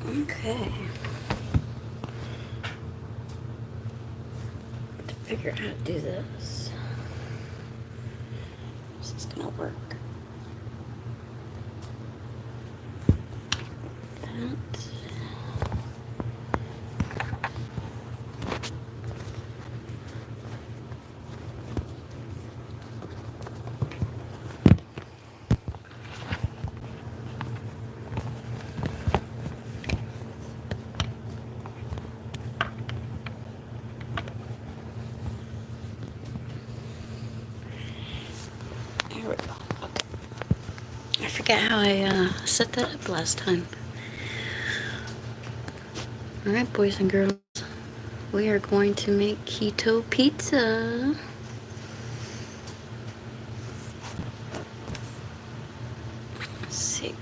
Okay. To figure out how to do this. This is gonna work. That. There we go. Okay. I forgot how I set that up last time. Alright, boys and girls. We are going to make keto pizza. Let's see.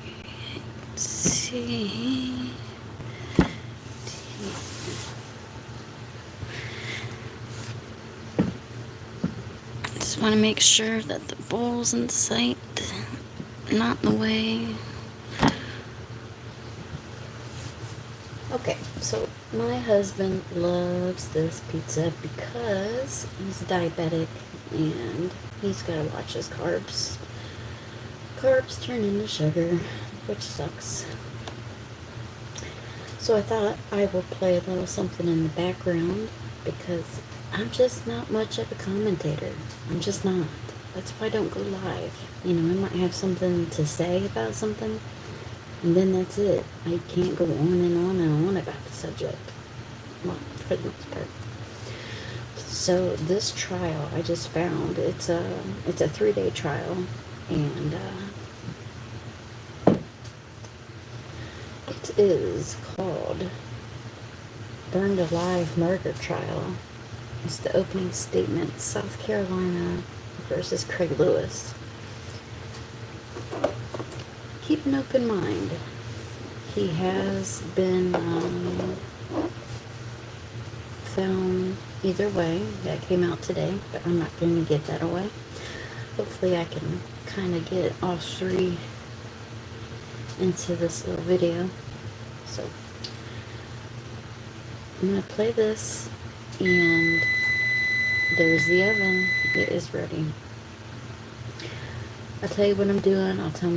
Let's see. Just want to make sure that the bowl's in sight, not in the way. Okay, so my husband loves this pizza because he's diabetic and he's got to watch his carbs. Carbs turn into sugar, which sucks. So I thought I would play a little something in the background because I'm just not much of a commentator. I'm just not. That's why I don't go live. You know, I might have something to say about something, and then that's it. I can't go on and on and on about the subject. Well, for the most part. So this trial I just found, it's a 3-day trial, and it is called Burned Alive Murder Trial. It's the opening statement, South Carolina versus Craig Lewis. Keep an open mind. He has been found either way. That came out today, but I'm not going to give that away. Hopefully I can kind of get all three into this little video. So I'm going to play this, and there's the oven. It is ready. I'll tell you what I'm doing. I'll tell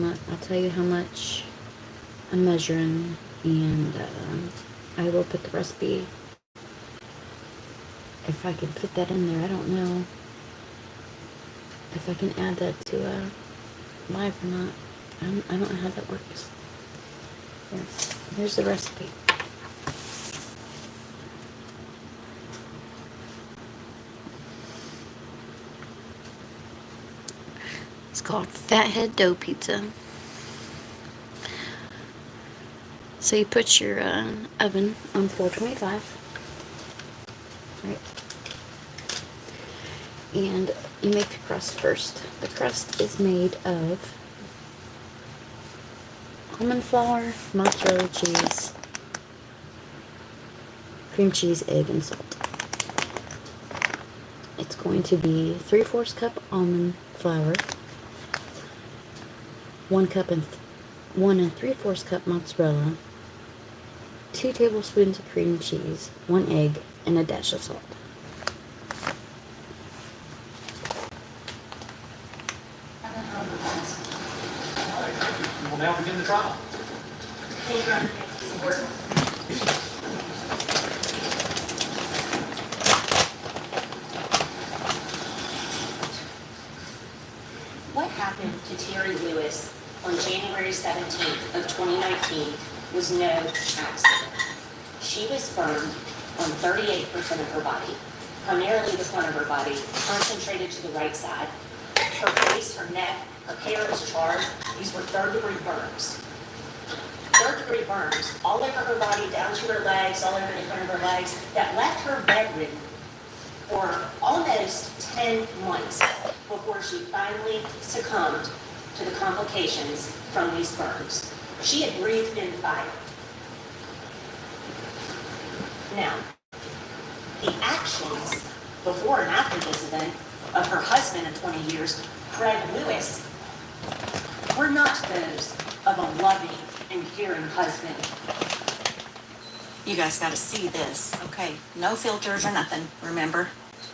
you how much I'm measuring, and I will put the recipe. If I can fit that in there, I don't know if I can add that to live or not. I don't know how that works. Here's the recipe. It's called Fathead Dough Pizza. So you put your oven on 425, right? And you make the crust first. The crust is made of almond flour, mozzarella cheese, cream cheese, egg, and salt. It's going to be 3/4 cup almond flour, 1 cup and 1 3/4 cup mozzarella, 2 tablespoons of cream cheese, 1 egg, and a dash of salt. We'll now begin the trial. What happened to Terry Lewis on January 17th of 2019 was no accident. She was burned on 38% of her body, primarily the front of her body, concentrated to the right side. Her face, her neck, her hair was charred. These were third-degree burns. Third-degree burns all over her body, down to her legs, all over the front of her legs, that left her bedridden for almost 10 months before she finally succumbed to the complications from these burns. She had breathed in fire. Now, the actions before and after this event of her husband of 20 years, Craig Lewis, were not those of a loving and caring husband. You guys got to see this. Okay, no filters or nothing, remember?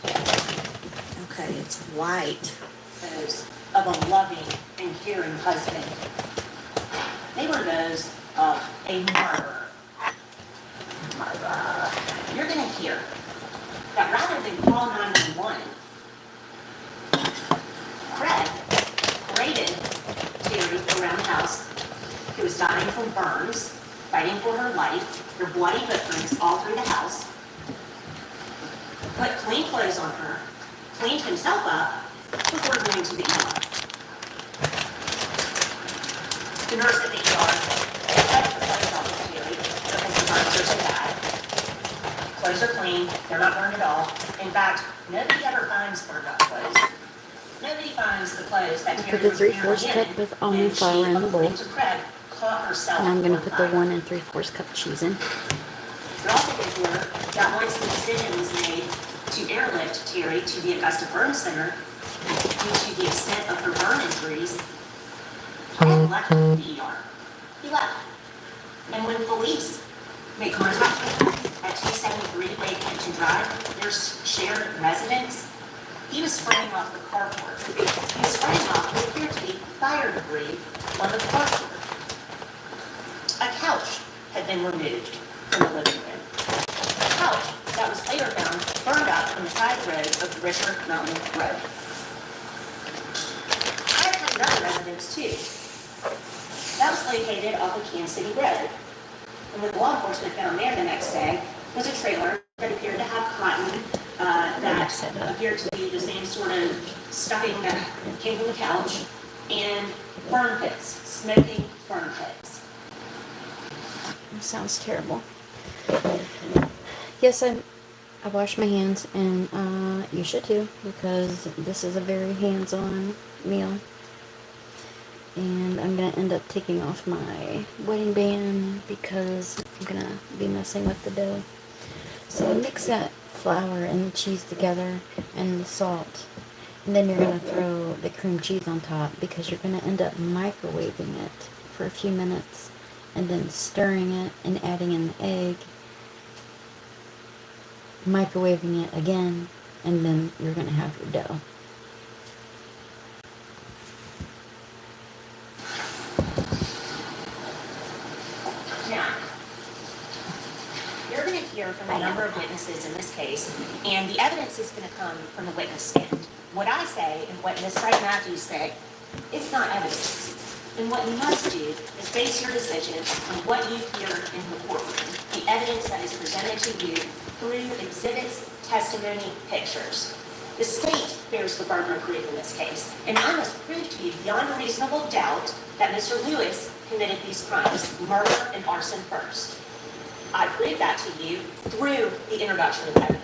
Okay, it's white. Those of a loving and caring husband. They were those of a murderer. Murderer. You're going to hear that rather than call 911, Craig paraded Terry around the house, who was dying from burns, fighting for her life, her bloody footprints all through the house, put clean clothes on her, cleaned himself up before going to the ER. The nurse at the ER cut the clothes off of Terry because the burns are so bad. Clothes are clean, they're not burned at all. In fact, nobody ever finds burned up clothes. Nobody finds the clothes that Put Terry the was 3/4 apparently cup in of when almond she, flour in the bowl. according to Craig, caught herself And I'm going on to put the fire. 1 3/4 cup cheese in. You're also going to hear that once the decision was made to airlift Terry to the Augusta Burn Center, due to the extent of her burn injuries, Craig left the ER. He left. And when police made contact with him at 273 Lake Hampton Drive, their shared residence, he was spraying off the carport. He was spraying off what appeared to be fire debris on the carport. A couch had been removed from the living room. A couch that was later found burned up on the side road of Richard Mountain Road. Craig had another residence too. That was located off of Kansas City Road. And what law enforcement found there the next day was a trailer that appeared to have cotton that appeared to be the same sort of stuffing that came from the couch, and burn pits, smoking burn pits. It sounds terrible. Yes, I wash my hands, and you should too, because this is a very hands-on meal. And I'm going to end up taking off my wedding band because I'm going to be messing with the dough. So mix that flour and the cheese together and the salt. And then you're going to throw the cream cheese on top because you're going to end up microwaving it for a few minutes and then stirring it and adding in the egg, microwaving it again, and then you're going to have your dough. Now, you're going to hear from a number of witnesses in this case, and the evidence is going to come from the witness stand. What I say and what Ms. Wright Matthews said, it's not evidence. And what you must do is base your decision on what you hear in the courtroom, the evidence that is presented to you through exhibits, testimony, pictures. The state bears the burden of proof in this case, and I must prove to you beyond a reasonable doubt that Mr. Lewis committed these crimes, murder and arson first. I prove that to you through the introduction of evidence.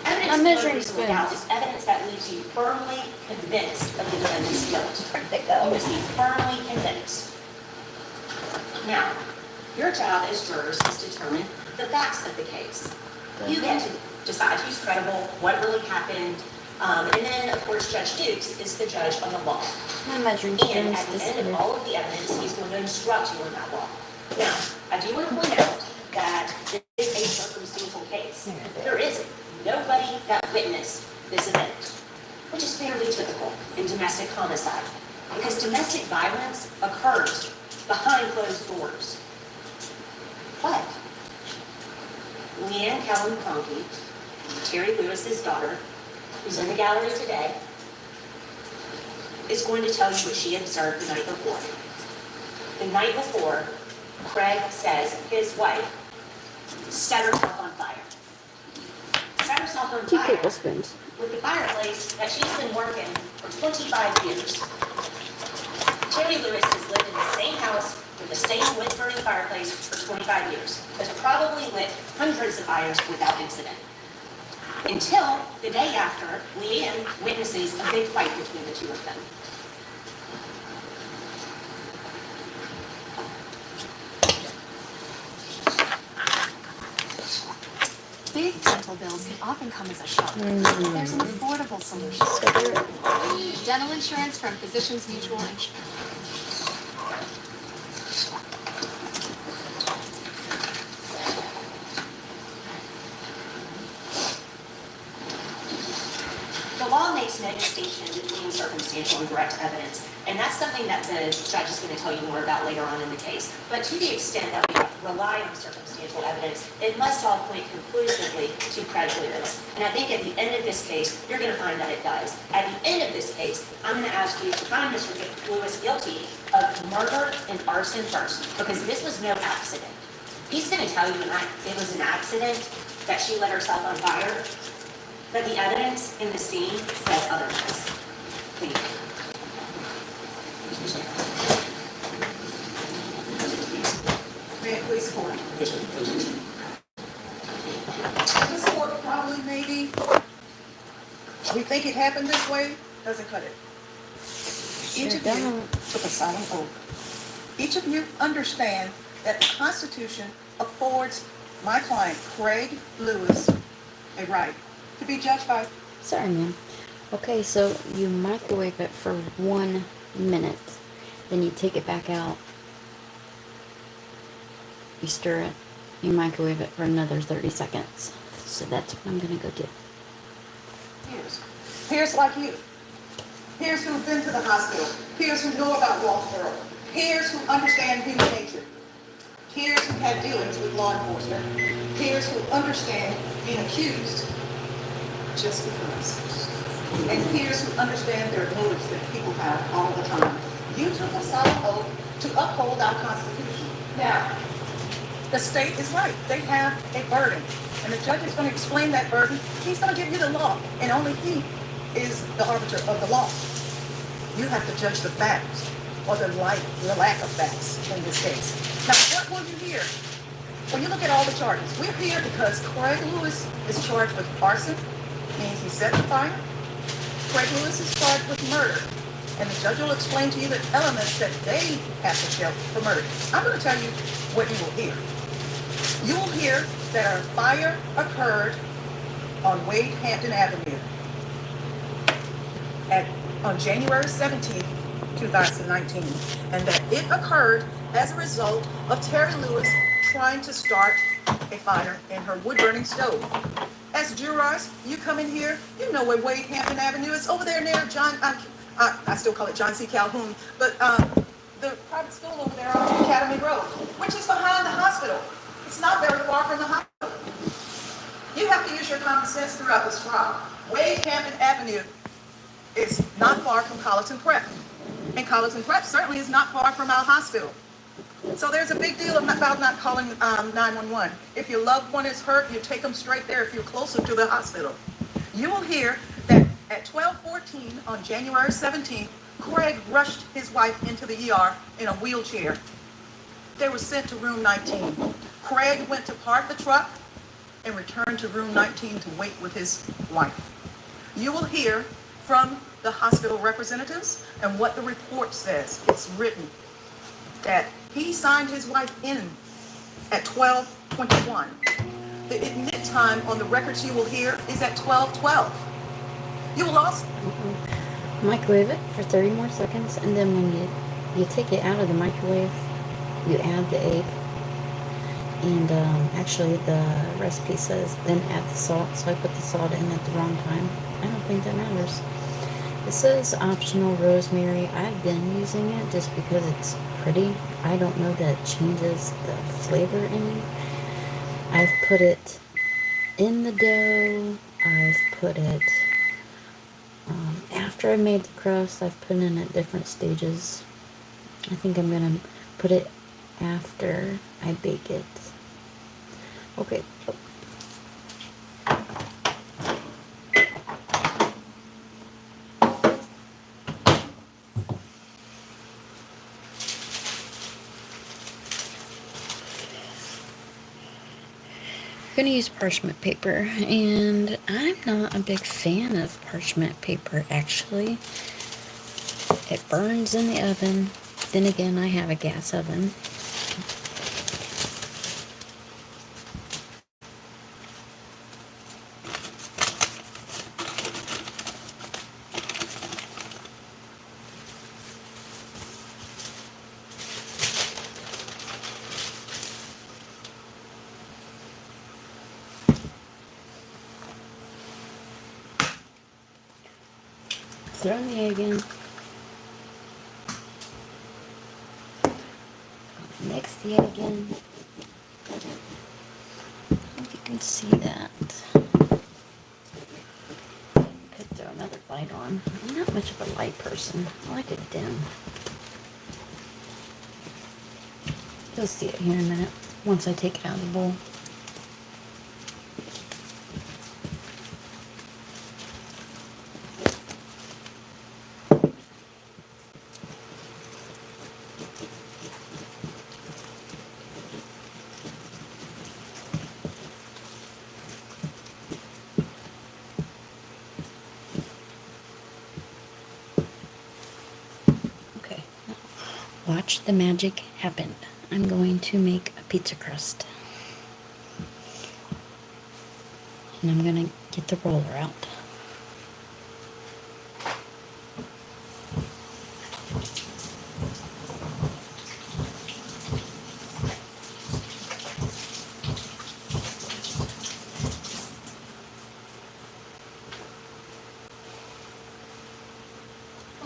I'm measuring Evidence beyond a reasonable doubt spoons. is evidence that leaves you firmly convinced of the defendant's guilt. They You go. must be firmly convinced. Now, your job as jurors is to determine the facts of the case. You get to decide who's credible, what really happened, and then, of course, Judge Dukes is the judge on the law. My measuring And spoons at the end of disappeared. all of the evidence, he's going to instruct you on that law. Now, I do want to point out that this is a circumstantial case. There is nobody that witnessed this event, which is fairly typical in domestic homicide, because domestic violence occurs behind closed doors. But Leanne Callan Conkey, Terry Lewis's daughter, who's in the gallery today, is going to tell you what she observed the night before. The night before, Craig says his wife set herself on fire. Set herself on 2 fire tablespoons. with the fireplace that she's been working for 25 years. Terry Lewis has lived in the same house with the same wood-burning fireplace for 25 years. Has probably lit hundreds of fires without incident. Until the day after, Leanne witnesses a big fight between the two of them. Big dental bills can often come as a shock. There's an affordable solution. Dental insurance from Physicians Mutual Insurance. makes no distinction between circumstantial and direct evidence. And that's something that the judge is going to tell you more about later on in the case. But to the extent that we rely on circumstantial evidence, it must all point conclusively to Craig Lewis. And I think at the end of this case, you're going to find that it does. At the end of this case, I'm going to ask you to find Mr. Lewis guilty of murder and arson first, because this was no accident. He's going to tell you it was an accident, that she lit herself on fire, but the evidence in the scene says otherwise. Thank you. May it please the court. Yes, sir. Please. This court probably maybe, we think it happened this way, doesn't cut it. Each of you took a solemn oath. Each of you understand that the Constitution affords my client, Craig Lewis, a right to be judged by. Sorry, ma'am. Okay, so you microwave it for 1 minute. Then you take it back out. You stir it. You microwave it for another 30 seconds. So that's what I'm going to go do. Peers like you. Peers who've been to the hospital. Peers who know about Walterboro. Peers who understand human nature. Peers who had dealings with law enforcement. Peers who understand being accused just because. And peers who understand their motives that people have all the time. You took a solemn oath to uphold our Constitution. Now, the state is right. They have a burden. And the judge is going to explain that burden. He's going to give you the law. And only he is the arbiter of the law. You have to judge the facts, or the lack of facts in this case. Now, what will you hear? When you look at all the charges, we're here because Craig Lewis is charged with arson, means he set the fire. Craig Lewis is charged with murder. And the judge will explain to you the elements that they have to show for murder. I'm going to tell you what you will hear. You will hear that a fire occurred on Wade Hampton Avenue on January 17th, 2019, and that it occurred as a result of Terry Lewis trying to start a fire in her wood-burning stove. As jurors, you come in here, you know where Wade Hampton Avenue is, over there near I still call it John C. Calhoun, but the private school over there on Academy Road, which is behind the hospital. It's not very far from the hospital. You have to use your common sense throughout this trial. Wade Hampton Avenue is not far from Colleton Prep. And Colleton Prep certainly is not far from our hospital. So there's a big deal about not calling 911. If your loved one is hurt, you take them straight there if you're closer to the hospital. You will hear that at 12:14 on January 17th, Craig rushed his wife into the ER in a wheelchair. They were sent to room 19. Craig went to park the truck and returned to room 19 to wait with his wife. You will hear from the hospital representatives and what the report says. It's written that he signed his wife in at 12:21. The admit time on the records you will hear is at 12:12. You will also Microwave it for 30 more seconds, and then when you take it out of the microwave, you add the egg. And actually the recipe says then add the salt, so I put the salt in at the wrong time. I don't think that matters. This is optional rosemary. I've been using it just because it's pretty. I don't know that it changes the flavor any. I've put it in the dough. I've put it after I made the crust. I've put in at different stages. I think I'm gonna put it after I bake it. Okay. I'm going to use parchment paper, and I'm not a big fan of parchment paper, actually. It burns in the oven. Then again, I have a gas oven. throw in the egg in. Mix the egg in. I don't know if you can see that. Could throw another light on. I'm not much of a light person. I like it dim. You'll see it here in a minute once I take it out of the bowl. Okay, watch the magic happen. I'm going to make a pizza crust. And I'm going to get the roller out.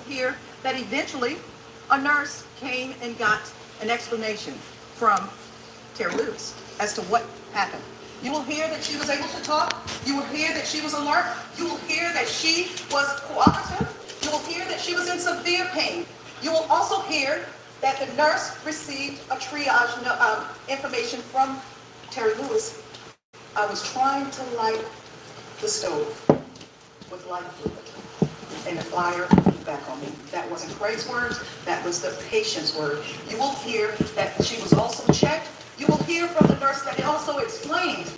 Here that eventually a nurse came and got an explanation from Terry Lewis as to what happened. You will hear that she was able to talk. You will hear that she was alert. You will hear that she was cooperative. You will hear that she was in severe pain. You will also hear that the nurse received a triage information from Terry Lewis. I was trying to light the stove with light fluid, and the fire back on me. That wasn't Craig's words, that was the patient's word. You will hear that she was also checked. You will hear from the nurse that it also explained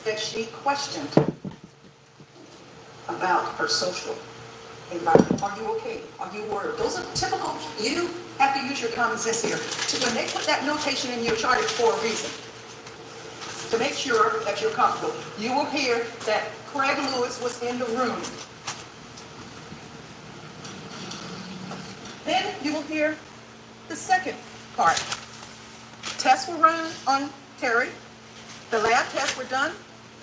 that she questioned about her social environment. Are you okay? Are you worried? Those are typical. You have to use your common sense here. When they put that notation in your chart, it's for a reason. To make sure that you're comfortable. You will hear that Craig Lewis was in the room. Then you will hear the second part. Tests were run on Terry. The lab tests were done.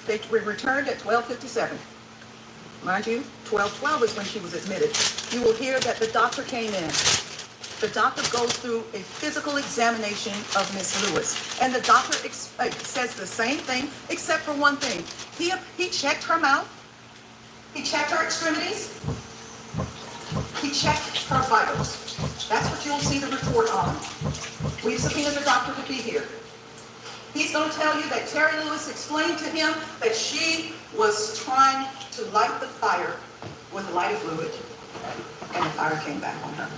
They were returned at 12:57. Mind you, 12:12 is when she was admitted. You will hear that the doctor came in. The doctor goes through a physical examination of Miss Lewis. And the doctor says the same thing, except for one thing. He checked her mouth. He checked her extremities. He checked her vitals. That's what you'll see the report on. We've subpoenaed the doctor to be here. He's going to tell you that Terry Lewis explained to him that she was trying to light the fire with a lighter fluid, and the fire came back on her.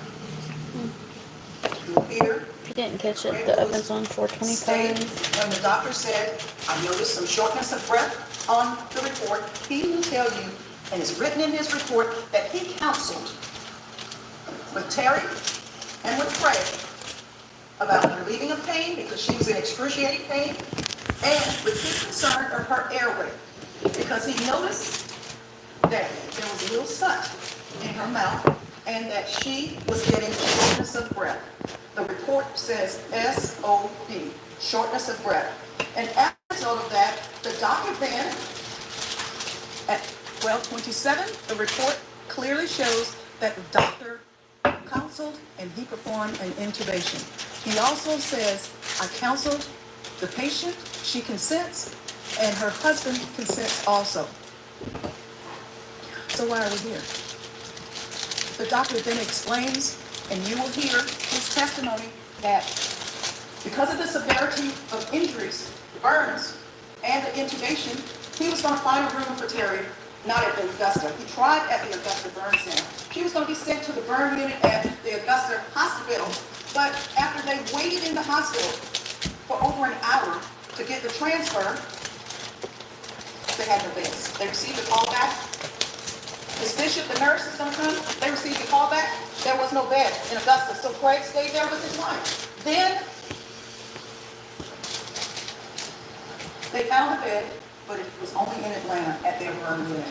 You'll hear. If you didn't catch it, the oven's on 425. When the doctor said, I noticed some shortness of breath on the report, he will tell you, and it's written in his report, that he counseled with Terry and with Craig about relieving of pain because she was in excruciating pain, and with his concern of her airway because he noticed that there was a little soot in her mouth and that she was getting shortness of breath. The report says SOB, shortness of breath. And as a result of that, the doctor then, at 12:27, the report clearly shows that the doctor counseled and he performed an intubation. He also says, I counseled the patient, she consents, and her husband consents also. So why are we here? The doctor then explains, and you will hear his testimony, that because of the severity of injuries, burns, and the intubation, he was going to find a room for Terry, not at the Augusta. He tried at the Augusta Burn Center. She was going to be sent to the burn unit at the Augusta Hospital, but after they waited in the hospital for over an hour to get the transfer, they had no beds. They received a call back. Miss Bishop, the nurse, is going to come. They received a call back. There was no bed in Augusta, so Craig stayed there with his wife. Then they found a bed, but it was only in Atlanta at their burn unit.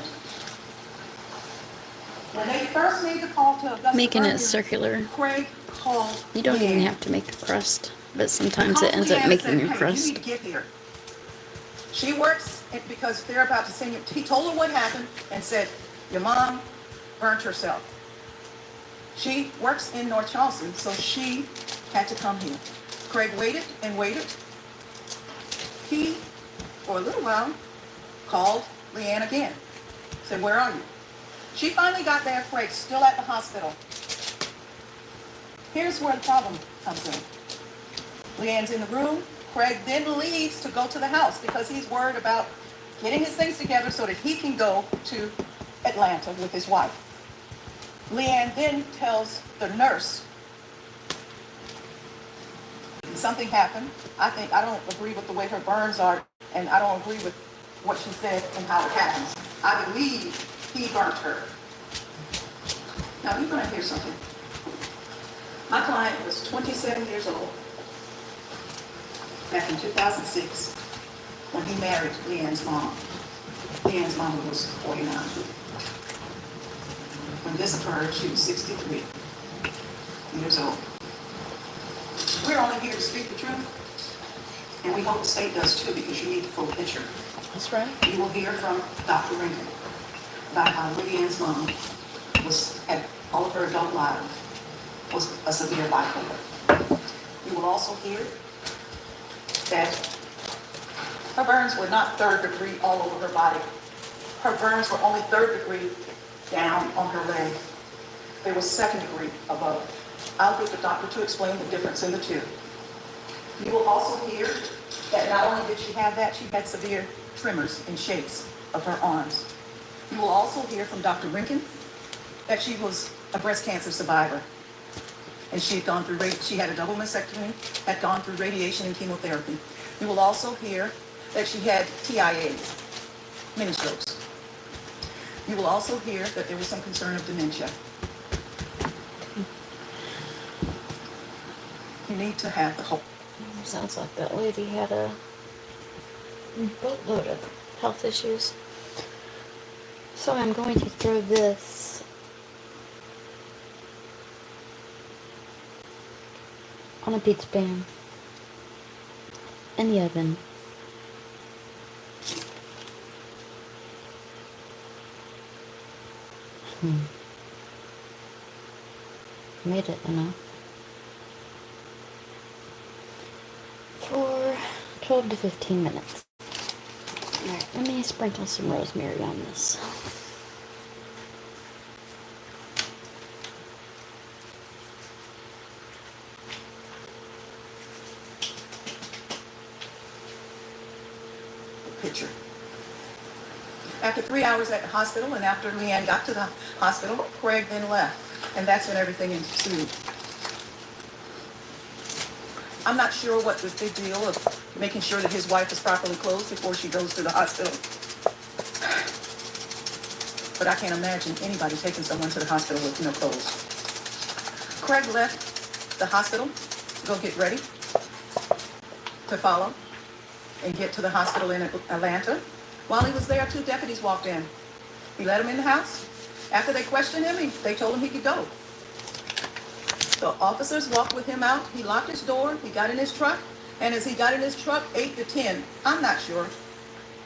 When they first made the call to Augusta Making burn it unit, circular. Craig called. You don't even have to make a crust, but sometimes it ends up making your You crust. need to get here. She works because they're about to send you. He told her what happened and said, your mom burnt herself. She works in North Charleston, so she had to come here. Craig waited and waited. He, for a little while, called Leanne again. Said, where are you? She finally got there, Craig still at the hospital. Here's where the problem comes in. Leanne's in the room. Craig then leaves to go to the house because he's worried about getting his things together so that he can go to Atlanta with his wife. Leanne then tells the nurse something happened. I don't agree with the way her burns are, and I don't agree with what she said and how it happens. I believe he burnt her. Now you're going to hear something. My client was 27 years old back in 2006 when he married Leanne's mom. Leanne's mom was 49. When this occurred, she was 63 years old. We're only here to speak the truth, and we hope the state does too, because you need the full picture. That's right. You will hear from Dr. Rinkin about how Leanne's mom had all of her adult life was a severe bipolar. You will also hear that her burns were not third degree all over her body. Her burns were only third degree down on her leg. They were second degree above. I'll get the doctor to explain the difference in the two. You will also hear that not only did she have that, she had severe tremors and shakes of her arms. You will also hear from Dr. Rinkin that she was a breast cancer survivor. And she had gone through, she had a double mastectomy, had gone through radiation and chemotherapy. You will also hear that she had TIAs, mini strokes. You will also hear that there was some concern of dementia. You need to have the hope. Sounds like that lady had a boatload of health issues. So I'm going to throw this on a pizza pan in the oven. Made it enough for 12 to 15 minutes. Alright, let me sprinkle some rosemary on this. Picture. After 3 hours at the hospital, and after Leanne got to the hospital, Craig then left. And that's when everything ensued. I'm not sure what the big deal of making sure that his wife is properly clothed before she goes to the hospital. But I can't imagine anybody taking someone to the hospital with no clothes. Craig left the hospital to go get ready to follow and get to the hospital in Atlanta. While he was there, 2 deputies walked in. He let him in the house. After they questioned him, they told him he could go. The officers walked with him out. He locked his door. He got in his truck. And as he got in his truck, 8 to 10, I'm not sure,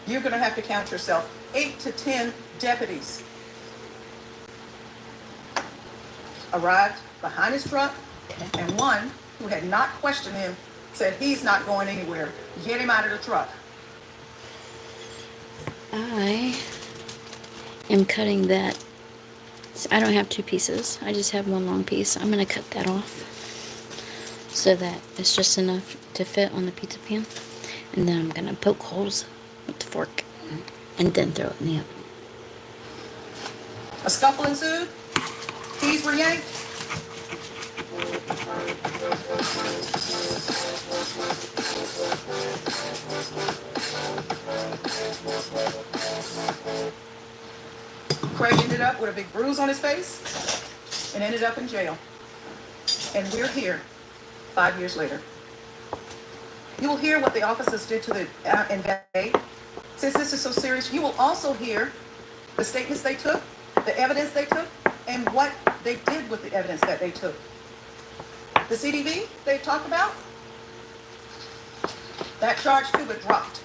you're going to have to count yourself, 8 to 10 deputies arrived behind his truck. And one who had not questioned him said, he's not going anywhere. Get him out of the truck. I am cutting that. I don't have 2 pieces. I just have 1 long piece. I'm going to cut that off so that it's just enough to fit on the pizza pan. And then I'm going to poke holes with the fork and then throw it in the oven. A scuffle ensued. Keys were yanked. Craig ended up with a big bruise on his face and ended up in jail. And we're here 5 years later. You will hear what the officers did to the investigation. Since this is so serious, you will also hear the statements they took, the evidence they took, and what they did with the evidence that they took. The CDV they've talked about, that charge too, but dropped.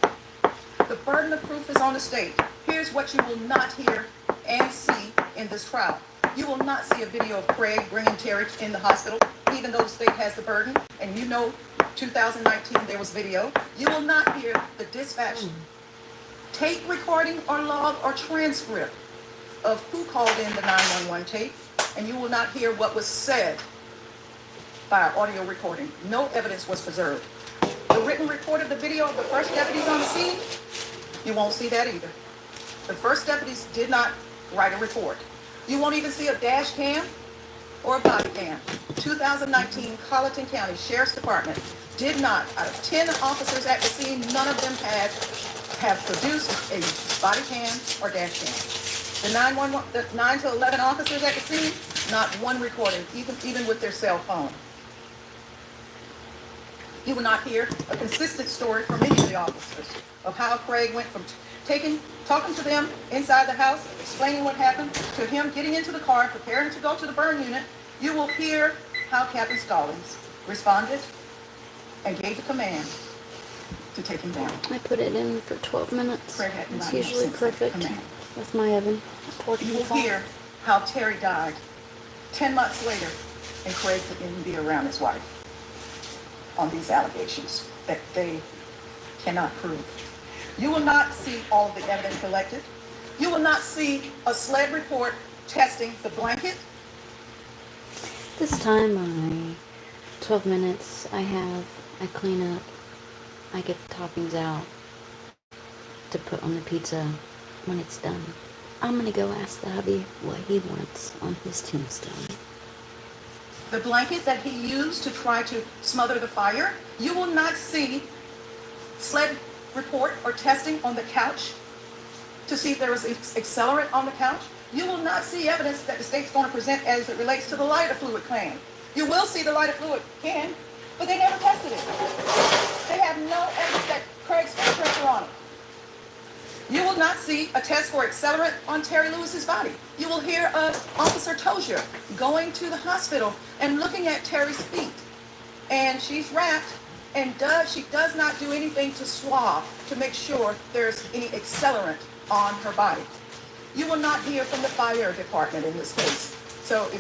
The burden of proof is on the state. Here's what you will not hear and see in this trial. You will not see a video of Craig bringing Terry in the hospital, even though the state has the burden. And you know, 2019, there was video. You will not hear the dispatch tape recording or log or transcript of who called in the 911 tape. And you will not hear what was said by our audio recording. No evidence was preserved. The written report of the video of the first deputies on the scene, you won't see that either. The first deputies did not write a report. You won't even see a dash cam or a body cam. 2019 Colleton County Sheriff's Department did not, out of 10 officers at the scene, none of them have produced a body cam or dash cam. The 9 to 11 officers at the scene, not one recording, even with their cell phone. You will not hear a consistent story from any of the officers of how Craig went from talking to them inside the house, explaining what happened, to him getting into the car, preparing to go to the burn unit. You will hear how Captain Stallings responded and gave the command to take him down. I put it in for 12 minutes. Craig had It's not usually since that perfect command. with my oven. You will hear how Terry died 10 months later, and Craig couldn't even be around his wife on these allegations that they cannot prove. You will not see all of the evidence collected. You will not see a SLED report testing the blanket. This time, 12 minutes, I clean up, I get the toppings out to put on the pizza when it's done. I'm gonna go ask the hubby what he wants on his tombstone. The blanket that he used to try to smother the fire, you will not see SLED report or testing on the couch to see if there was accelerant on the couch. You will not see evidence that the state's going to present as it relates to the lighter fluid can. You will see the lighter fluid can, but they never tested it. They have no evidence that Craig's fingerprints are on it. You will not see a test for accelerant on Terry Lewis's body. You will hear Officer Tozier going to the hospital and looking at Terry's feet. And she's wrapped, and she does not do anything to swab to make sure there's any accelerant on her body. You will not hear from the fire department in this case. So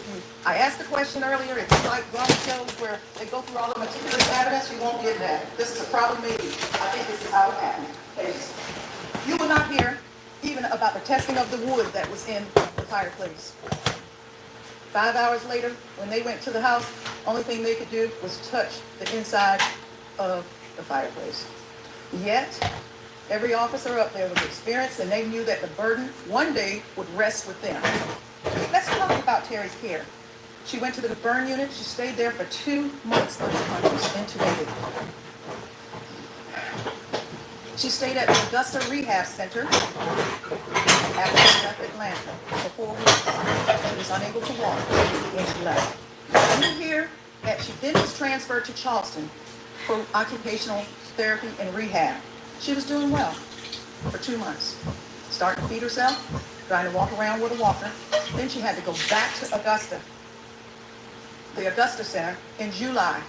I asked the question earlier, if you like drama shows where they go through all the meticulous evidence, you won't get that. This is a problem maybe. I think this is how it happened. Please. You will not hear even about the testing of the wood that was in the fireplace. 5 hours later, when they went to the house, only thing they could do was touch the inside of the fireplace. Yet, every officer up there was experienced, and they knew that the burden one day would rest with them. Let's talk about Terry's care. She went to the burn unit. She stayed there for 2 months unconscious, intubated. She stayed at the Augusta Rehab Center after she left Atlanta for 4 weeks. She was unable to walk when she left. You hear that she then was transferred to Charleston for occupational therapy and rehab. She was doing well for 2 months. Starting to feed herself, trying to walk around with a walker. Then she had to go back to Augusta, the Augusta Center, in July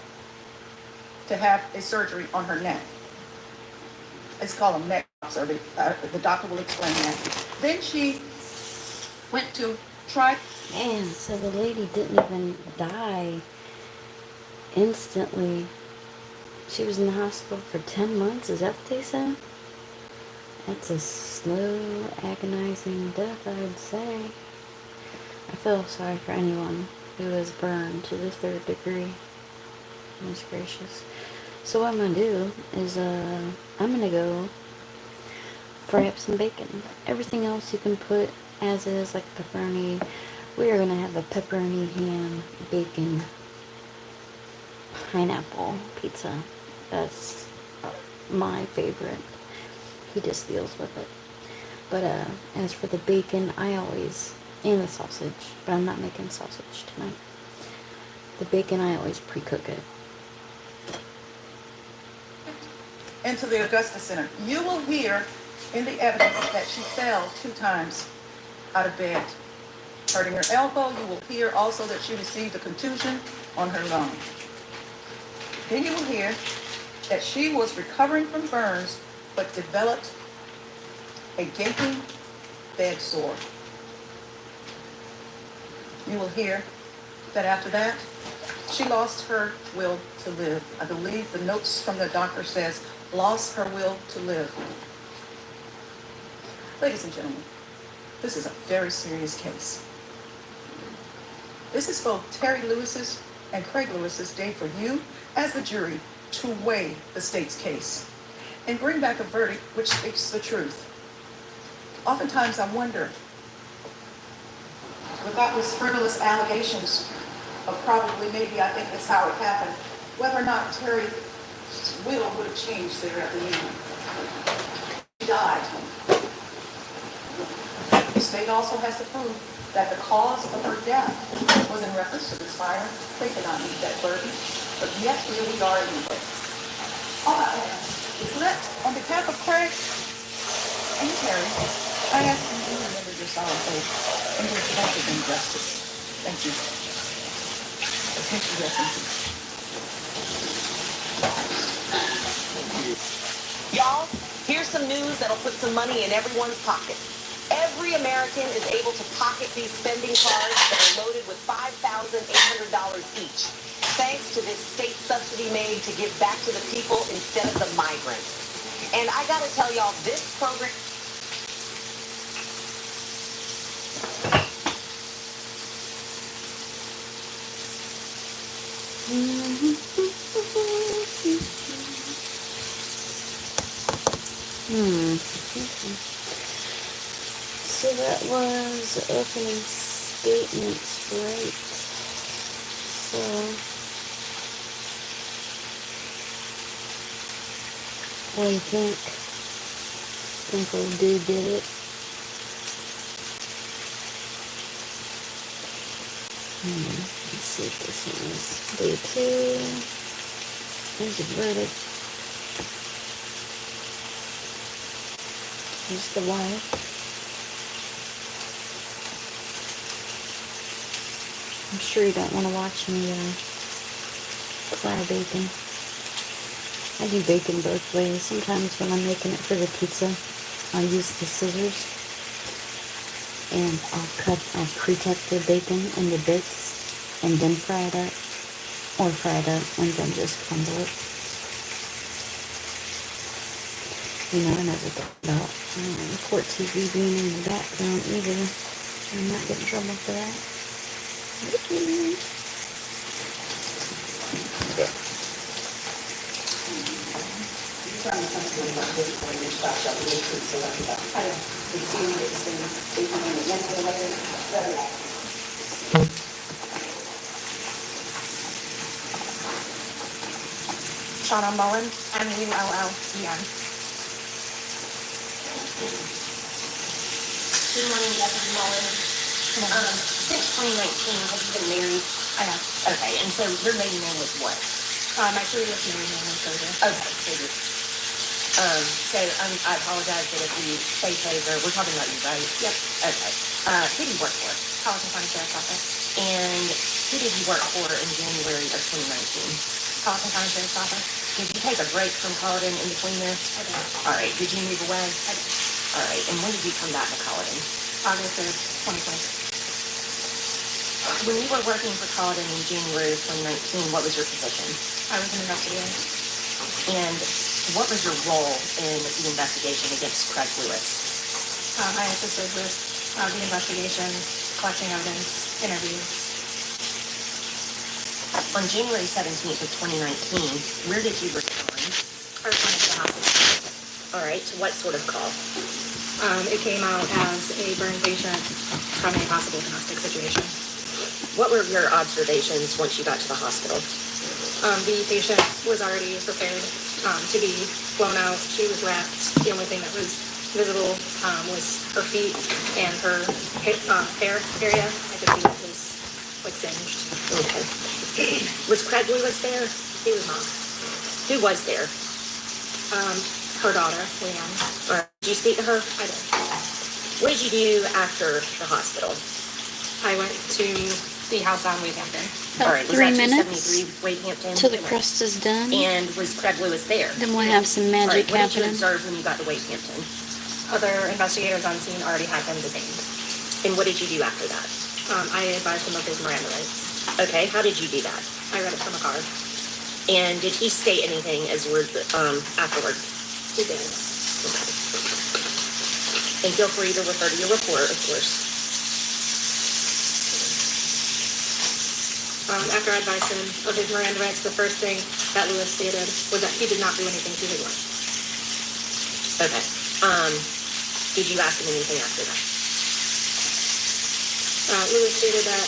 to have a surgery on her neck. It's called a neck surgery. The doctor will explain that. Then she went to try. Man, so the lady didn't even die instantly. She was in the hospital for 10 months. Is that what they said? That's a slow, agonizing death, I'd say. I feel sorry for anyone who was burned to the 3rd degree. Goodness gracious. So what I'm going to do is, I'm going to go fry up some bacon. Everything else you can put as is, like pepperoni. We are going to have a pepperoni, ham, bacon, pineapple pizza. That's my favorite. He just deals with it. But as for the bacon, and the sausage, but I'm not making sausage tonight. The bacon, I always pre-cook it. Into the Augusta Center. You will hear in the evidence that she fell 2 times out of bed, hurting her elbow. You will hear also that she received a contusion on her lung. Then you will hear that she was recovering from burns but developed a gaping bed sore. You will hear that after that, she lost her will to live. I believe the notes from the doctor says, lost her will to live. Ladies and gentlemen, this is a very serious case. This is both Terry Lewis's and Craig Lewis's day for you as the jury to weigh the state's case and bring back a verdict which speaks the truth. Oftentimes I wonder, without these frivolous allegations of probably, maybe I think that's how it happened, whether or not Terry's will would have changed there at the end. She died. The state also has to prove that the cause of her death was in reference to this fire. They cannot meet that burden. But yet, here we are anyway. All I ask is that on behalf of Craig and Terry, I ask you to remember your solemn faith and your devoted in justice. Thank you. Thank you, rest in peace. Y'all, here's some news that'll put some money in everyone's pocket. Every American is able to pocket these spending cards that are loaded with $5,800 each, thanks to this state subsidy made to give back to the people instead of the migrants. And I gotta tell y'all, this program... So that was opening statements, right? So what do you think? Think old dude did it? Let's see if this one is day 2. There's a verdict. Here's the wife. I'm sure you don't want to watch me fry bacon. I do bacon both ways. Sometimes when I'm making it for the pizza, I'll use the scissors and I'll pre-cut the bacon into bits and then fry it up, or fry it up and then just crumble it. You know, I never thought about Cort TV being in the background either. I'm not getting in trouble for that. Shauna Mullen, M-U-L-L-E-N. Good morning, Deputy Mullen. Since 2019, have you been married? I have. Okay, and so your maiden name was what? My previous married name was Fraser. Okay, so I apologize that if we say Fraser, we're talking about you, right? Yep. Okay. Who do you work for? Colleton County Sheriff's Office. And who did you work for in January of 2019? Colleton County Sheriff's Office. Did you take a break from Colleton in between there? I did. All right. Did you move away? I did. All right. And when did you come back to Colleton? August 3rd, 2020. When you were working for Colleton in January of 2019, what was your position? I was an investigator. And what was your role in the investigation against Craig Lewis? I assisted with the investigation, collecting evidence, interviews. On January 17th of 2019, where did you respond? I responded to the hospital. All right. To what sort of call? It came out as a burn patient from a possible domestic situation. What were your observations once you got to the hospital? The patient was already prepared to be flown out. She was wrapped. The only thing that was visible was her feet and her hair area. I could see it was like singed. Okay. Was Craig Lewis there? He was not. Who was there? Her daughter, Leanne. Or did you speak to her? I did. What did you do after the hospital? I went to the house on Wheathampton. All About right. Was 3 that minutes 273 Wheathampton? till the crust is done. And was Craig Lewis there? Then we'll have some All right. magic What did you happening. observe when you got to Wheathampton? Other investigators on scene already had been detained. And what did you do after that? I advised him of his Miranda rights. Okay, how did you do that? I read it from a card. And did he state anything as we're afterward? He did. Okay. And feel free to refer to your report, of course. After I advised him of his Miranda rights, the first thing that Lewis stated was that he did not do anything to his wife. Okay. Did you ask him anything after that? Lewis stated that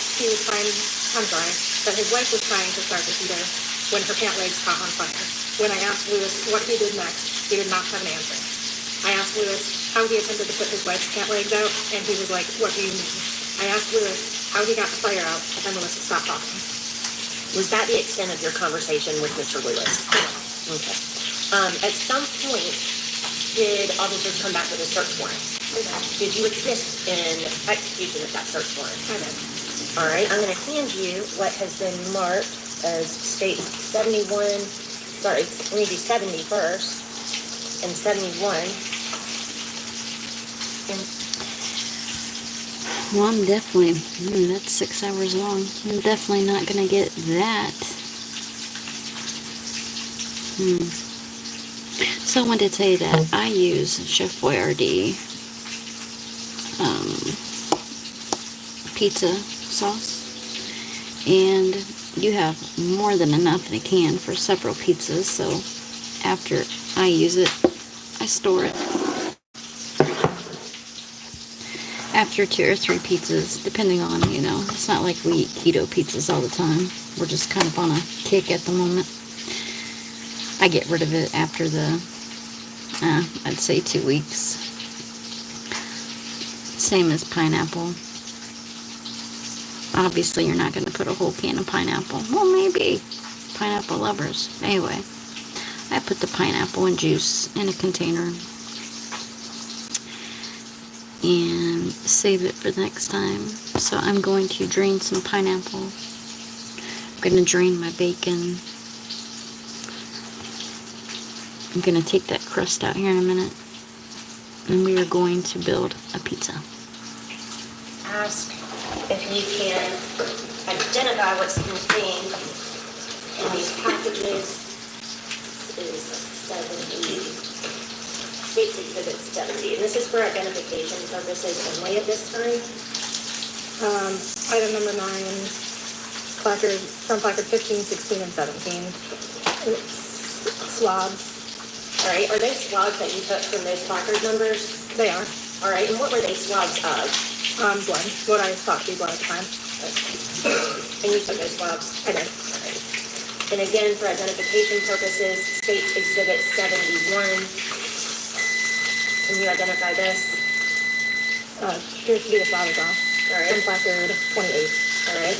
that his wife was trying to start the heater when her pant legs caught on fire. When I asked Lewis what he did next, he did not have an answer. I asked Lewis how he attempted to put his wife's pant legs out, and he was like, "What do you mean?" I asked Lewis how he got the fire out, and Lewis stopped talking. Was that the extent of your conversation with Mr. Lewis? Okay. At some point, did officers come back with a search warrant? Did you assist in execution of that search warrant? I did. All right, I'm going to hand you what has been marked as states 71, sorry, let me do 70 first, and 71. Well, I'm definitely, that's 6 hours long. I'm definitely not going to get that. So I wanted to tell you that I use Chef Boyardee pizza sauce, and you have more than enough in a can for several pizzas, so after I use it, I store it. After 2 or 3 pizzas, depending on, it's not like we eat keto pizzas all the time. We're just kind of on a kick at the moment. I get rid of it after the, I'd say 2 weeks. Same as pineapple. Obviously, you're not going to put a whole can of pineapple. Well, maybe. Pineapple lovers. Anyway, I put the pineapple and juice in a container and save it for the next time. So I'm going to drain some pineapple. I'm going to drain my bacon. I'm going to take that crust out here in a minute. And we are going to build a pizza. Ask if you can identify what's contained in these packages. This is 70. States Exhibit 70. And this is for identification purposes only at this time. Item number 9, placard, from placard 15, 16, and 17. It's swabs. All right, are those swabs that you took from those placard numbers? They are. All right, and what were they swabs of? Blood. What I thought to be blood at the time. And you took those swabs? I did. All right. And again, for identification purposes, States Exhibit 71. Can you identify this? Here's to be the swab off. All right. From placard 28. All right.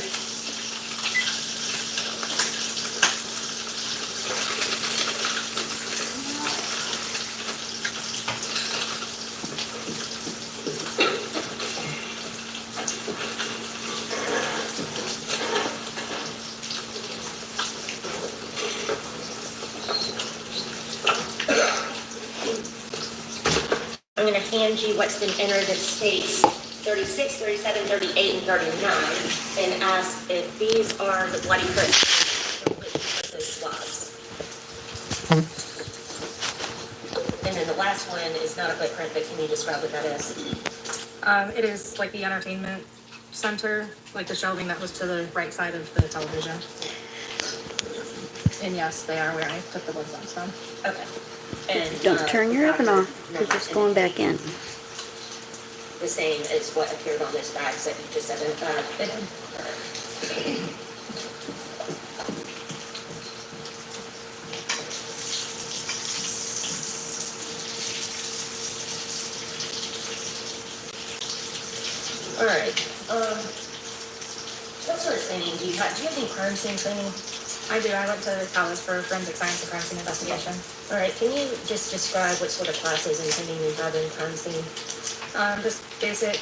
I'm going to hand you what's been entered as states 36, 37, 38, and 39, and ask if these are the bloody footprints of those swabs. And then the last one is not a footprint, but can you describe what that is? It is like the entertainment center, like the shelving that was to the right side of the television. And yes, they are where I took the blood samples from. Okay. And Don't turn your oven off, because it's going back in. The same as what appeared on those bags that you just identified. All right. What sort of training do you have? Do you have any crime scene training? I do. I went to college for forensic science and crime scene investigation. All right. Can you just describe what sort of classes and training you have in crime scene? Just basic,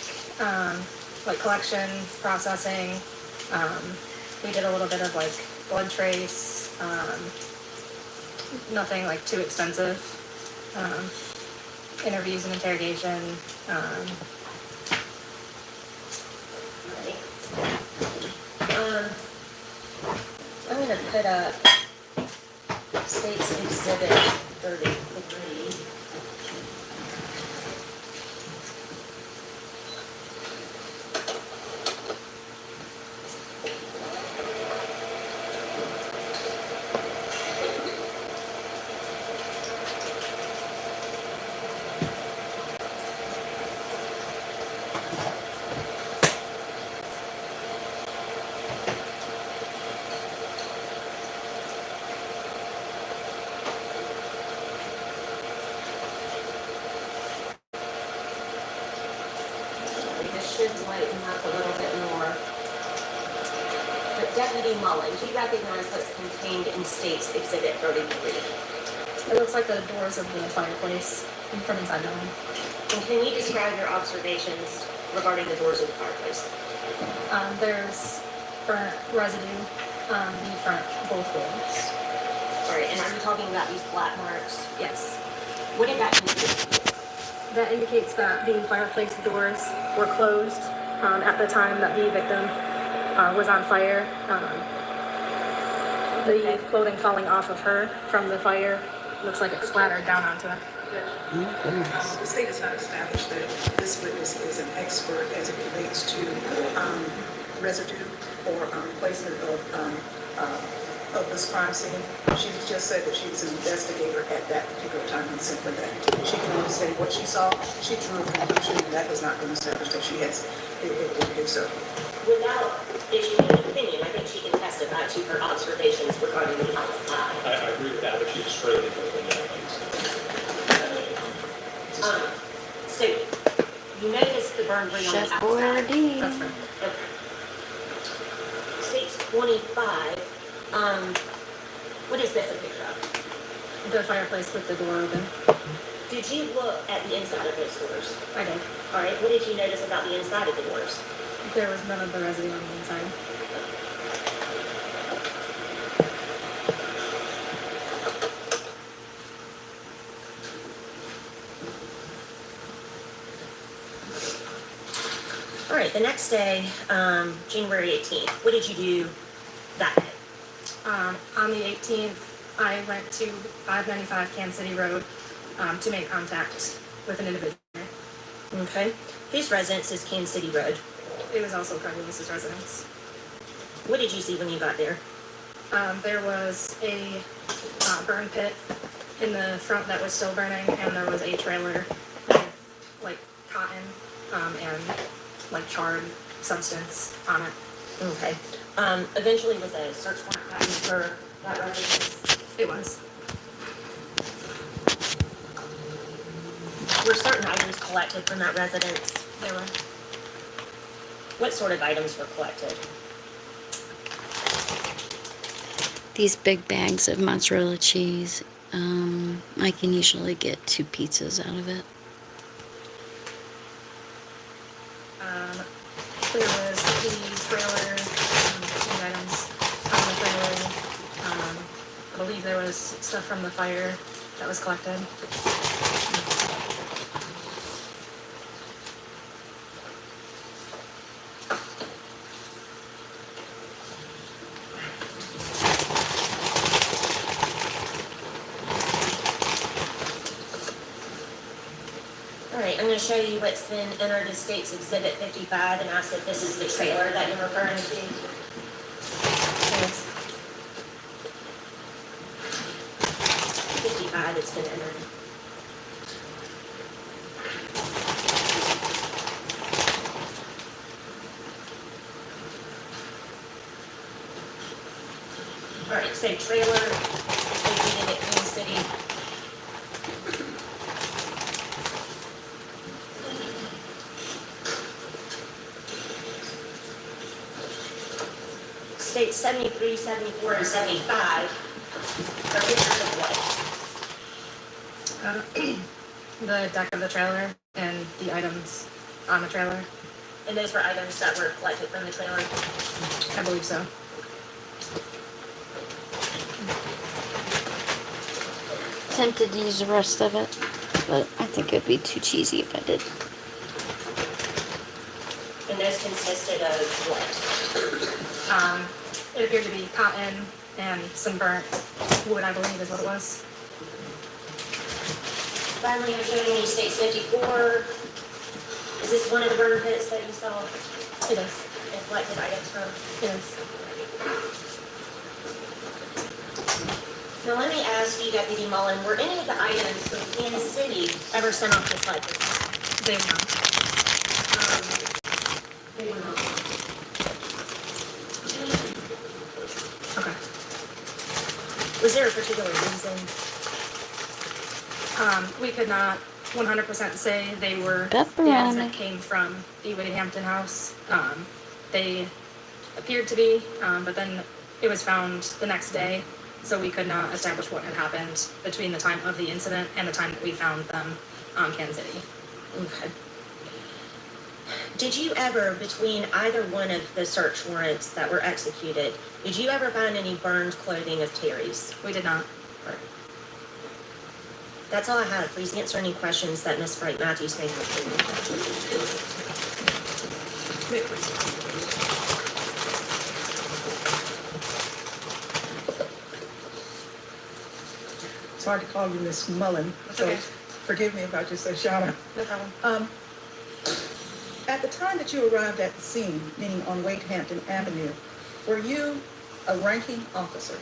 like collection, processing. We did a little bit of like blood trace. Nothing like too extensive. Interviews and interrogation. gonna put up State's Exhibit 33. This should lighten up a little bit more. But Deputy Mullen, do you recognize what's contained in State's Exhibit 33? It looks like the doors of the fireplace from inside the home. And can you describe your observations regarding the doors of the fireplace? There's burnt residue on the front both doors. All right, and are you talking about these black marks? Yes. What did that indicate? That indicates that the fireplace doors were closed at the time that the victim was on fire. The clothing falling off of her from the fire looks like it splattered down onto it. Oh, goodness. The state has not established that this witness is an expert as it relates to residue or placement of this crime scene. She just said that she was an investigator at that particular time and simply that. She can only say what she saw. She drew a conclusion, and that has not been established that she has it do so. Without issuing an opinion, I think she can testify to her observations regarding the homicide. I agree with that, but she's straight into the So, you noticed the burn ring on the Chef outside. Boyardee. That's right. Okay. 625, what is this a picture of? The fireplace with the door open. Did you look at the inside of those doors? I did. All right, what did you notice about the inside of the doors? There was none of the residue on the inside. All right, the next day, January 18th, what did you do that day? On the 18th, I went to 595 Kansas City Road to make contact with an individual. Okay. Whose residence is Kansas City Road? It was also Craig Lewis's residence. What did you see when you got there? There was a burn pit in the front that was still burning, and there was a trailer with like cotton and like charred substance on it. Okay. Eventually was a search warrant gotten for that residence? It was. Were certain items collected from that residence? There were. What sort of items were collected? These big bags of mozzarella cheese. I can usually get 2 pizzas out of it. There was the trailer, 2 items on the trailer. I believe there was stuff from the fire that was collected. All right, I'm going to show you what's been entered as State's Exhibit 55 and ask if this is the trailer that you're referring to. Yes. 55, it's been entered. All right, so trailer located at Kansas City. State 73, 74, and 75 are pictures of what? The deck of the trailer and the items on the trailer. And those were items that were collected from the trailer. I believe so. Tempted to use the rest of it, but I think it'd be too cheesy if I did. And those consisted of what? It appeared to be cotton and some burnt wood, I believe is what it was. Finally, I'm showing you States 54. Is this one of the burn pits that you saw? It is. And collected items from? It is. Now let me ask you, Deputy Mullen, were any of the items from Kansas City ever sent off to Cyprus? They were not. They were not. Okay. Was there a particular reason? We could not 100% say they were the Pepperoni. items that came from the Wade Hampton house. They appeared to be, but then it was found the next day, so we could not establish what had happened between the time of the incident and the time that we found them on Kansas City. Okay. Did you ever, between either one of the search warrants that were executed, did you ever find any burned clothing of Terry's? We did not. That's all I had. Please answer any questions that Ms. Frank Matthews may have for It's hard to call you Miss Mullen, That's so okay. forgive me if I just say Shauna. No problem. At the time that you arrived at the scene, meaning on Wade Hampton Avenue, were you a ranking officer?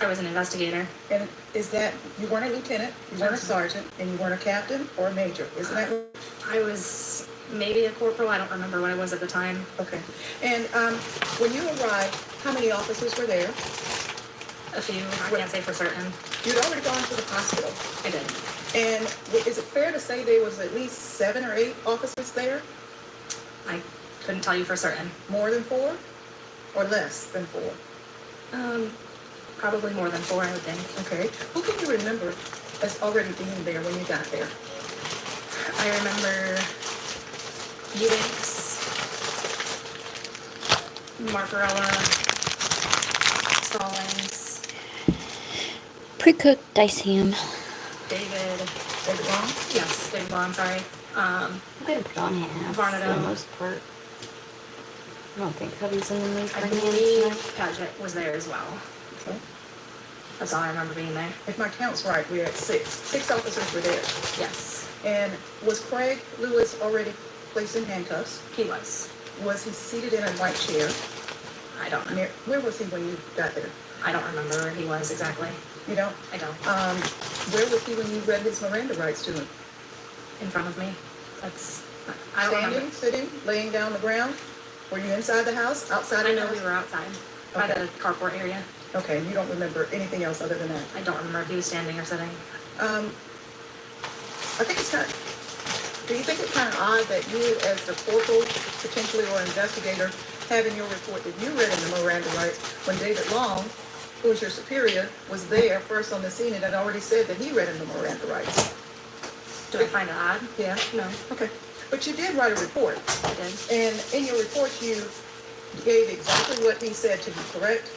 I was an investigator. And is that, you weren't a lieutenant, you weren't a sergeant, and you weren't a captain or a major, isn't that right? I was maybe a corporal. I don't remember what I was at the time. Okay. And when you arrived, how many officers were there? A few. I can't say for certain. You'd already gone to the hospital. I did. And is it fair to say there was at least 7 or 8 officers there? I couldn't tell you for certain. More than 4? Or less than 4? Probably more than 4, I would think. Okay. Who can you remember as already being there when you got there? I remember Eubanks, Margarella, Stallings, Pre-cooked diced ham. David. David Long? Yes, David Long, sorry. I'm gonna put on half for Varnado. the most part. I don't think hubby's in the mood for I ham believe tonight. Paget was there as well. Okay. That's all I remember being there. If my count's right, we're at 6. 6 officers were there. Yes, And was Craig Lewis already placed in handcuffs? he was. Was he seated in a white chair? I don't know. Where was he when you got there? I don't remember where he was exactly. You don't? I don't. Where was he when you read his Miranda rights to him? In front of me. That's. I don't Standing, remember. sitting, laying down on the ground? Were you inside the house, outside I the know house? we were outside by Okay. the carport area. Okay, you don't remember anything else other than that? I don't remember if he was standing or sitting. I think it's kind of, do you think it's kind of odd that you as the corporal, potentially, or investigator, have in your report that you read in the Miranda rights when David Long, who was your superior, was there first on the scene and had already said that he read in the Miranda rights? Do I find it odd? Yeah? No, Okay. But you did write a report, I did. and in your report you gave exactly what he said to you, correct?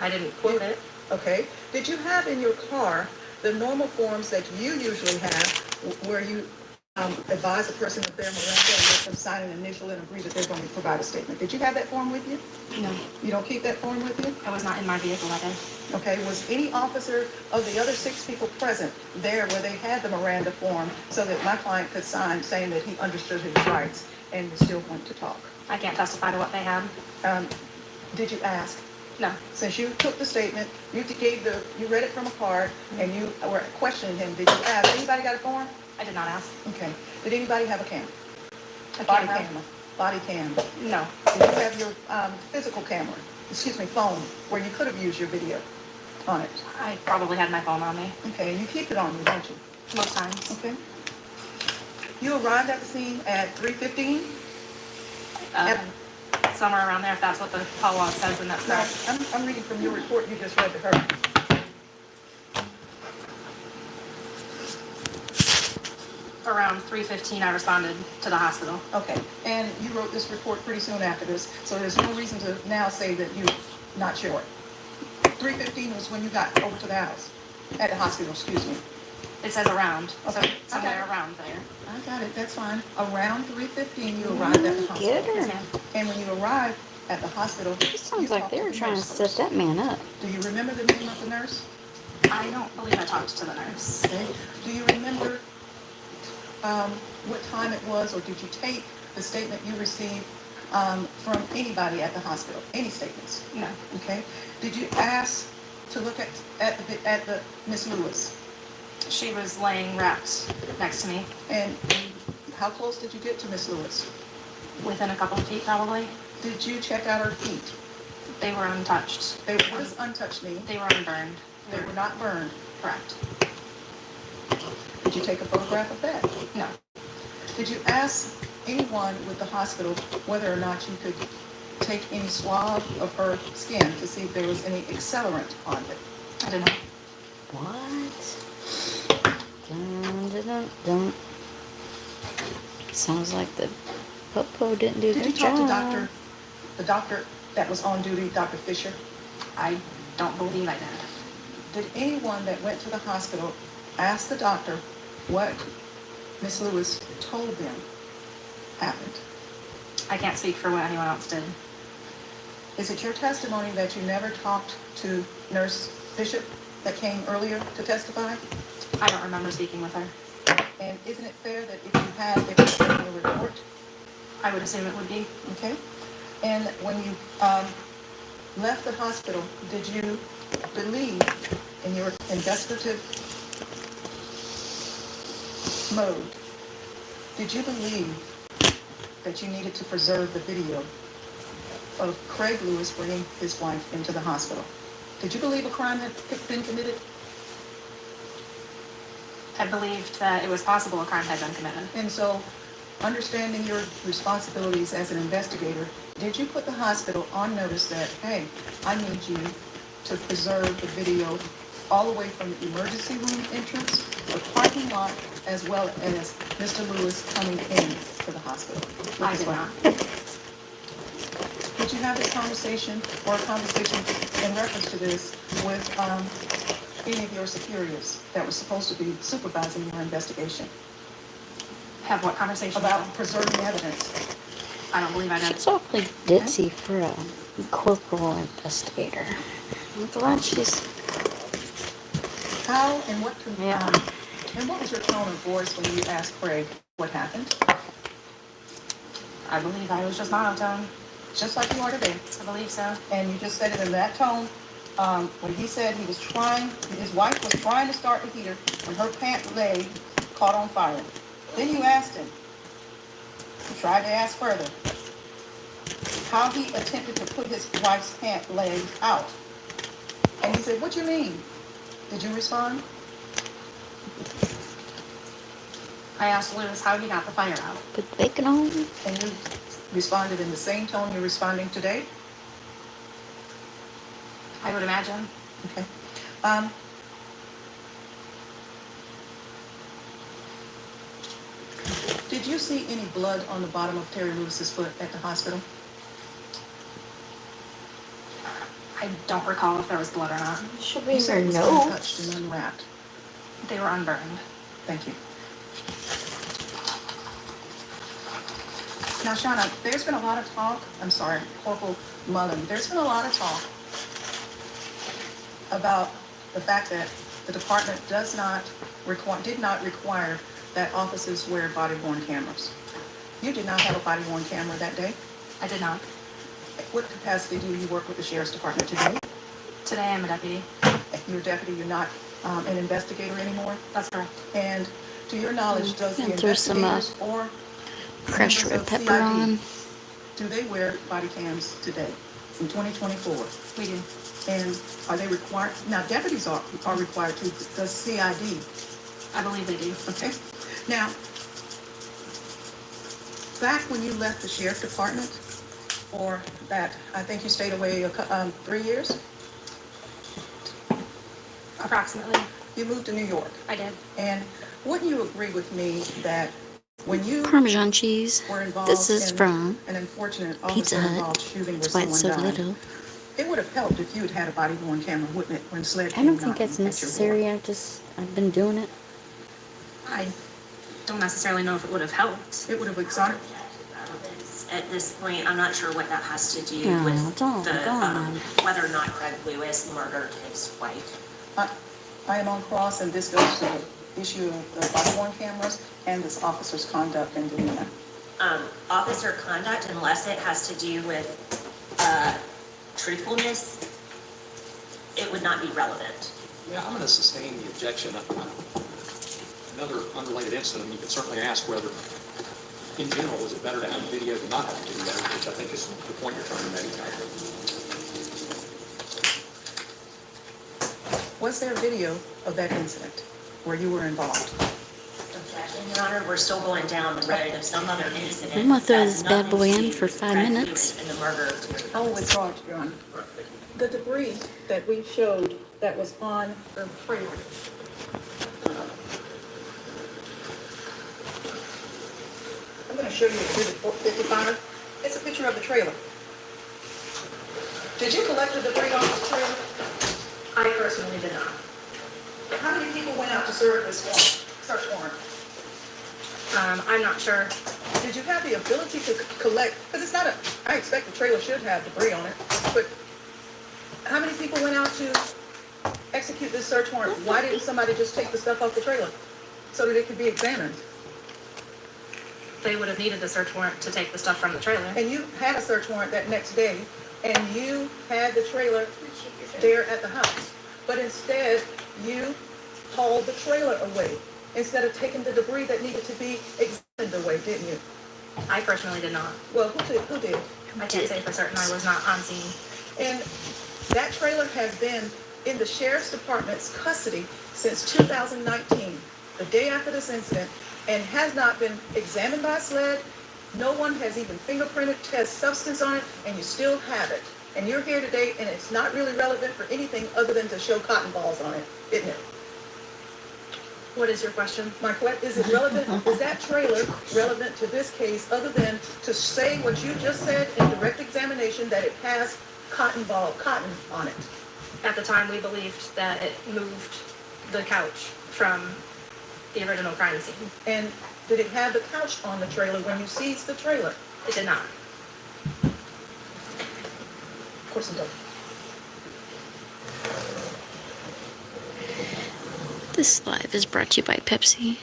I didn't quote it. Okay. Did you have in your car the normal forms that you usually have where you advise a person of their Miranda and let them sign an initial and agree that they're going to provide a statement? Did you have that form with you? No, You don't keep that form with you? I was not in my vehicle that day. Okay. Was any officer of the other 6 people present there where they had the Miranda form so that my client could sign saying that he understood his rights and was still going to talk? I can't testify to what they had. Did you ask? No, Since you took the statement, you read it from a card, and you were questioning him, did you ask, anybody got a form? I did not ask. Okay. Did anybody have a camera? A Body camera? camera? Body cam. No, Did you have your physical camera, phone, where you could have used your video on it? I probably had my phone on me Okay, and you keep it on you, don't you? most times. Okay. You arrived at the scene at 3:15? Somewhere around there, if that's what the call log says, then that's No, correct. I'm reading from your report you just read to her. Around 3:15, I responded to the hospital. Okay, and you wrote this report pretty soon after this, so there's no reason to now say that you're not sure. 3:15 was when you got over to the house, at the hospital, excuse me. It says around, so Okay. somewhere around there. I got it, that's fine. Around 3:15, you arrived at the Get hospital. her. Yes, ma'am. And when you arrived at the hospital, It you sounds like talked they to were the trying to nurse set first. that man up. Do you remember the name of the nurse? I don't believe I talked to the nurse. Okay. Do you remember what time it was, or did you take the statement you received from anybody at the hospital? Any statements? No. Okay. Did you ask to look at the Miss Lewis? She was laying wrapped next to me, And how close did you get to Miss Lewis? within a couple of feet probably. Did you check out her feet? They were untouched. What does untouched mean? They were unburned. They were not burned. Correct. Did you take a photograph of that? No. Did you ask anyone with the hospital whether or not you could take any swab of her skin to see if there was any accelerant on it? I didn't. What? Dun, dun, dun, dun. Sounds like the popo didn't do Did their you talk job. to the doctor that was on duty, Dr. Fisher? I don't believe I did. Did anyone that went to the hospital ask the doctor what Miss Lewis told them happened? I can't speak for what anyone else did. Is it your testimony that you never talked to Nurse Bishop that came earlier to testify? I don't remember speaking with her. And isn't it fair that if you had, they would send you a report? I would assume it would be. Okay. And when you left the hospital, did you believe in your investigative mode? Did you believe that you needed to preserve the video of Craig Lewis bringing his wife into the hospital? Did you believe a crime had been committed? I believed that it was possible a crime had been committed. And so, understanding your responsibilities as an investigator, did you put the hospital on notice that, hey, I need you to preserve the video all the way from the emergency room entrance, the parking lot, as well as Mr. Lewis coming in to the hospital? I did not. Did you have this conversation or a conversation in reference to this with any of your superiors that were supposed to be supervising your investigation Have what conversation? about preserving evidence? I don't believe I did. She's awfully ditzy for a corporal investigator. I'm glad she's. How and what Yeah. and what was your tone of voice when you asked Craig what happened? I believe I was just monotone. Just like you are today. I believe so. And you just said it in that tone when he said his wife was trying to start the heater when her pant leg caught on fire. Then you asked him, you tried to ask further, how he attempted to put his wife's pant leg out. And he said, what do you mean? Did you respond? I asked Lewis how he got the fire out. Put the bacon on. And you responded in the same tone you're responding today? I would imagine. Okay. Did you see any blood on the bottom of Terry Lewis's foot at the hospital? I don't recall if there was blood or not. Should You be her said it was nose. untouched and unwrapped. They were unburned. Thank you. Now, Shauna, there's been a lot of talk, Corporal Mullen, there's been a lot of talk about the fact that the department did not require that officers wear body-worn cameras. You did not have a body-worn camera that day. I did not. What capacity do you work with the Sheriff's Department today? Today I'm a deputy. You're a deputy, you're not an investigator anymore? That's correct. And to your knowledge, does the And throw some, investigators or crushed members red of pepper CID, on. do they wear body cams today in 2024? We do. And are they required? Now, deputies are required to. Does CID? I believe they do. Okay. Now, back when you left the Sheriff's Department, or that I think you stayed away 3 years, Approximately. you moved to New York. I did. And wouldn't you agree with me that when you Parmesan cheese. were involved This is in from an unfortunate Pizza officer Hut. involved shooting where That's why it's so someone died, little. it would have helped if you had had a body-worn camera, wouldn't it, when SLED I came don't think knocking it's at your door? necessary. I've been doing it. I don't necessarily know if it would have helped. It would have exonerated. at this point, I'm not sure what that has to do Oh, with don't the, go on. whether or not Craig Lewis murdered his wife. I am on cross, and this goes to the issue of the body-worn cameras and this officer's conduct and demeanor. Officer conduct, unless it has to do with truthfulness, it would not be relevant. Yeah, I'm going to sustain the objection. Another unrelated incident, you could certainly ask whether, in general, is it better to have a video than not have a video, which I think is the point you're trying to make. Was there a video of that incident where you were involved? Objection, Your Honor, we're still going down the road of some other incident. I'm gonna throw that this has bad nothing boy to in do for with 5 Craig minutes. Lewis and the murder of Terry I will Lewis. withdraw it, Your Honor. The debris that we showed that was on the trailer. I'm going to show you Exhibit 55. It's a picture of the trailer. Did you collect the debris off the trailer? I personally did not. How many people went out to serve this search warrant? I'm not sure. Did you have the ability to collect, because it's not a, I expect the trailer should have debris on it, but how many people went out to execute this search warrant? Why didn't somebody just take the stuff off the trailer so that it could be examined? They would have needed the search warrant to take the stuff from the trailer. And you had a search warrant that next day, and you had the trailer there at the house. But instead, you hauled the trailer away instead of taking the debris that needed to be examined away, didn't you? I personally did not. Well, who did? I can't say for certain. I was not on scene. And that trailer has been in the sheriff's department's custody since 2019, the day after this incident, and has not been examined by SLED. No one has even fingerprinted, test substance on it, and you still have it. And you're here today, and it's not really relevant for anything other than to show cotton balls on it, isn't it? What is your question? My question, is it relevant, is that trailer relevant to this case other than to say what you just said in direct examination, that it has cotton on it? At the time, we believed that it moved the couch from the original crime scene. And did it have the couch on the trailer when you seized the trailer? It did not. Of course it does. This live is brought to you by Pepsi.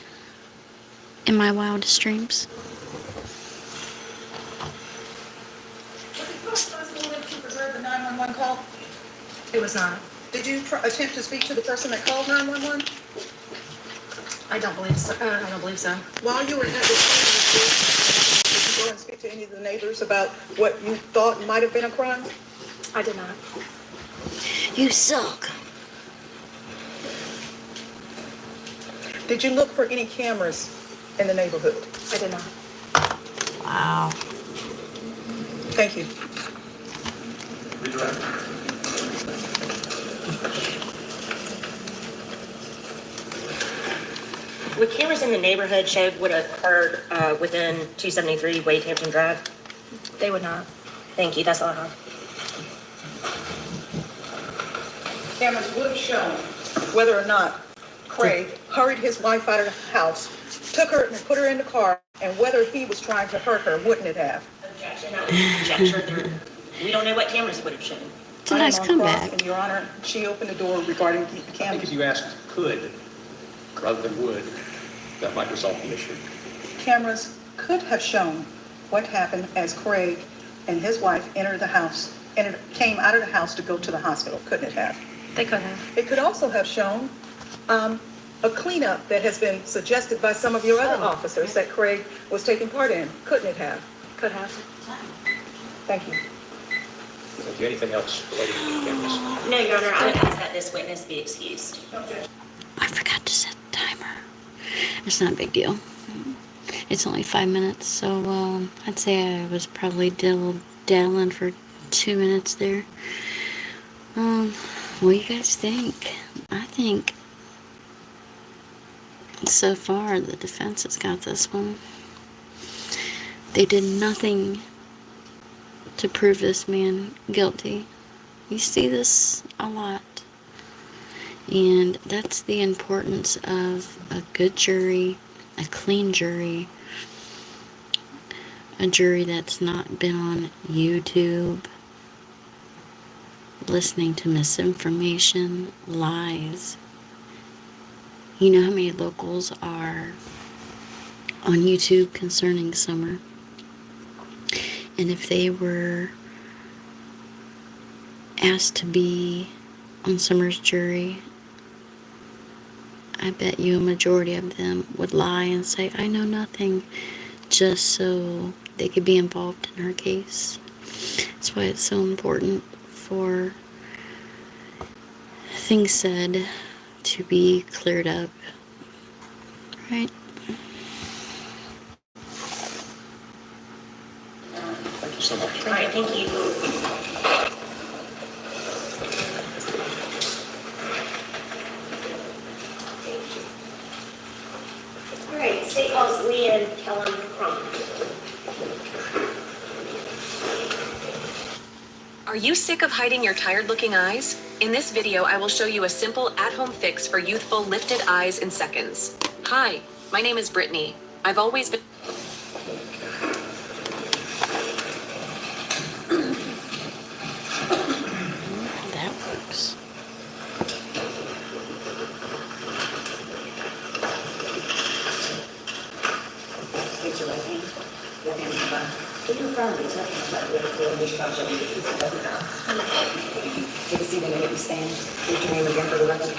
In my wildest dreams. Was it your responsibility to preserve the 911 call? It was not. Did you attempt to speak to the person that called 911? I don't believe so. I don't believe so. While you were at the scene, did you go and speak to any of the neighbors about what you thought might have been a crime? I did not. You suck. Did you look for any cameras in the neighborhood? I did not. Wow. Thank you. Would cameras in the neighborhood show what occurred within 273 Wade Hampton Drive? They would not. Thank you, that's all I have. Cameras would have shown whether or not Craig hurried his wife out of the house, took her and put her in the car, and whether he was trying to hurt her, wouldn't it have? Objection, that was conjecture. We don't know what cameras would have shown. It's a nice I am on cross, comeback. and Your Honor, she opened the door regarding the I think cameras. if you asked could rather than would, that might resolve the issue. Cameras could have shown what happened as Craig and his wife entered the house, came out of the house to go to the hospital, couldn't it have? They could have. It could also have shown a cleanup that has been suggested by some of your other officers that Craig was taking part in, couldn't it have? Could have. Thank you. Thank you. Anything else related to the cameras? No, Your Honor, I would ask that this witness be excused. I forgot to set the timer. It's not a big deal. It's only 5 minutes, so I'd say I was probably dabbling for 2 minutes there. What do you guys think? I think so far the defense has got this one. They did nothing to prove this man guilty. You see this a lot. And that's the importance of a good jury, a clean jury, a jury that's not been on YouTube listening to misinformation, lies. You know how many locals are on YouTube concerning Summer? And if they were asked to be on Summer's jury, I bet you a majority of them would lie and say, I know nothing, just so they could be involved in her case. That's why it's so important for things said to be cleared up, right? Thank you so much. All right, thank you. All right, State House Leanne Kellen Crump. Are you sick of hiding your tired-looking eyes? In this video, I will show you a simple at-home fix for youthful lifted eyes in seconds. Hi, my name is Brittany. I've always been... That works. Raise your right hand. Your hand in front. Keep your front knees up. Take a seat and let you stand. Repeat your name again for the record.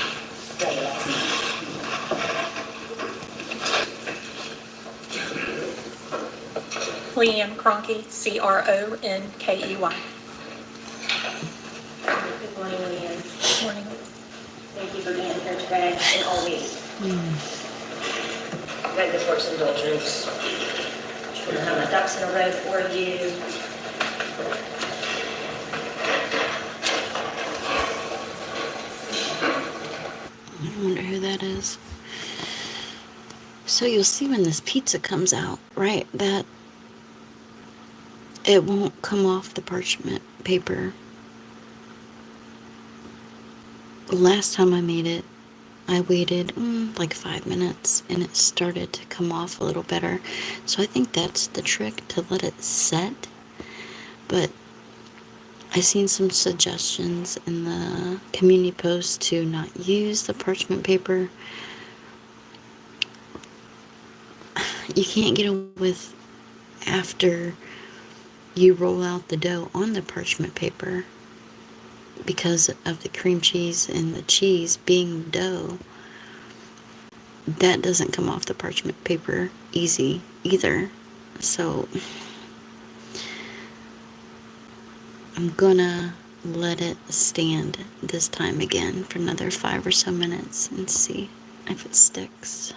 Leanne Cronky, Cronkey. Good morning, Leanne. Morning. Thank you for being here today and all week. Beg the court's indulgence. Just want to have my ducks in a row for you. I wonder who that is. So you'll see when this pizza comes out, right, that it won't come off the parchment paper. Last time I made it, I waited like 5 minutes and it started to come off a little better. So I think that's the trick, to let it set. But I seen some suggestions in the community post to not use the parchment paper. You can't get away with after you roll out the dough on the parchment paper, because of the cream cheese and the cheese being dough. That doesn't come off the parchment paper easy either. So I'm gonna let it stand this time again for another 5 or so minutes and see if it sticks.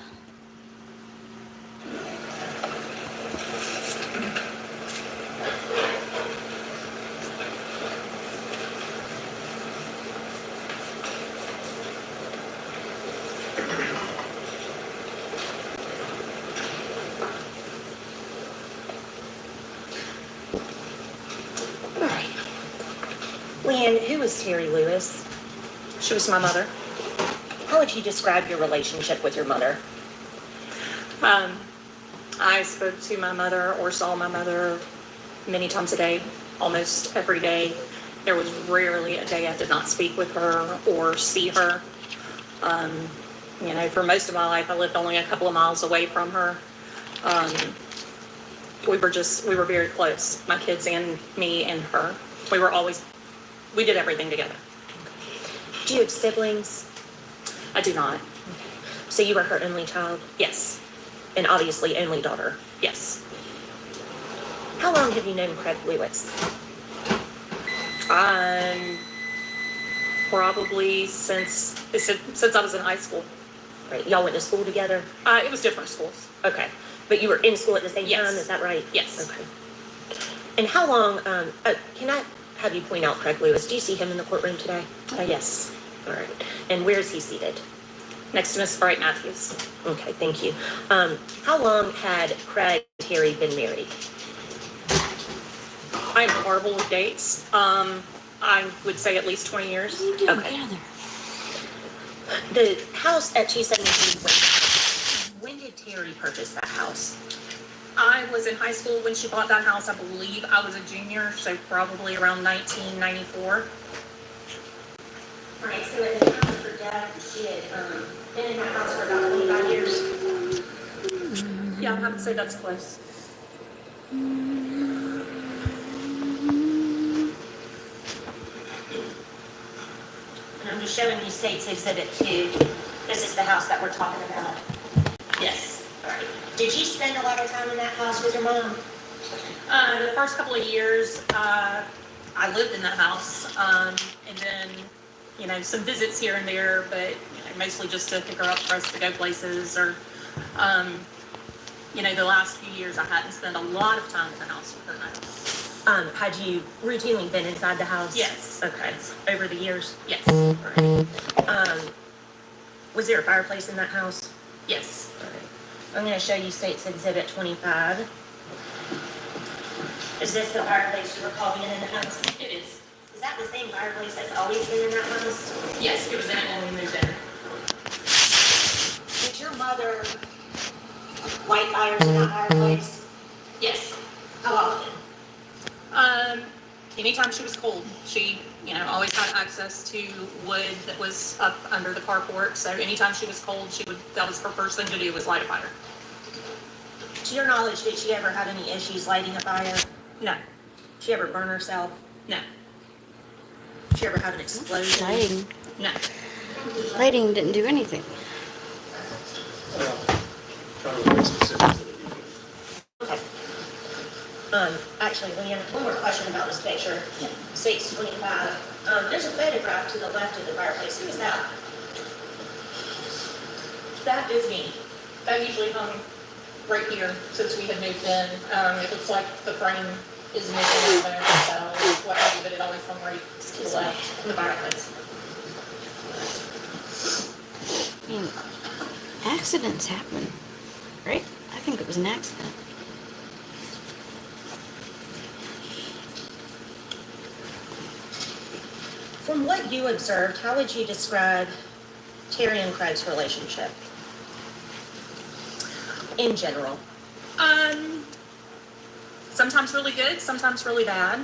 Leanne, who is Terry Lewis? She was my mother. How would you describe your relationship with your mother? I spoke to my mother or saw my mother many times a day, almost every day. There was rarely a day I did not speak with her or see her. For most of my life, I lived only a couple of miles away from her. We were very close, my kids and me and her. We did everything together. Do you have siblings? I do not. So you were her only child? Yes. And obviously only daughter. Yes. How long have you known Craig Lewis? Probably since I was in high school. Right. Y'all went to school together? It was different schools. Okay. But you were in school at the same Yes. time, is that right? Yes. Okay. And how long, can I have you point out Craig Lewis? Do you see him in the courtroom today? Yes. All right. And where is he seated? Next to Miss Bright Matthews. Okay, thank you. How long had Craig and Terry been married? I'm horrible with dates. I would say at least 20 years. Okay. The house at 217, when did Terry purchase that house? I was in high school when she bought that house. I believe I was a junior, so probably around 1994. All right, so at the time of her death, she had been in that house for about 25 years. Yeah, I have to say that's close. And I'm just showing you State's Exhibit 2. This is the house that we're talking about. Yes. All right. Did you spend a lot of time in that house with your mom? The first couple of years, I lived in that house, and then, some visits here and there, but mostly just to pick her up for us to go places, or, the last few years I hadn't spent a lot of time in the house with her now. Had you routinely been inside the house? Yes. Okay. Over the years? Yes. All right. Was there a fireplace in that house? Yes. All right. I'm going to show you State's Exhibit 25. Is this the fireplace you recall being in the house? It is. Is that the same fireplace that's always been in that house? Yes, it was in it when we moved in. Did your mother light fires in that fireplace? Yes. How often? Anytime she was cold, she, always had access to wood that was up under the carport. So anytime she was cold, that was her first thing to do was light a fire. To your knowledge, did she ever have any issues lighting a fire? No. Did she ever burn herself? No. Did she ever have an explosion? Lighting. No. Lighting didn't do anything. Trying to avoid specifics. Okay. Actually, Leanne, one more question about this picture. State's 25. There's a photograph to the left of the fireplace. Who is that? That is me. That usually hung right here since we had moved in. It looks like the frame is missing over there, so what have you, but it always hung right to the left in the fireplace. Accidents happen, right? I think it was an accident. From what you observed, how would you describe Terry and Craig's relationship? In general. Sometimes really good, sometimes really bad.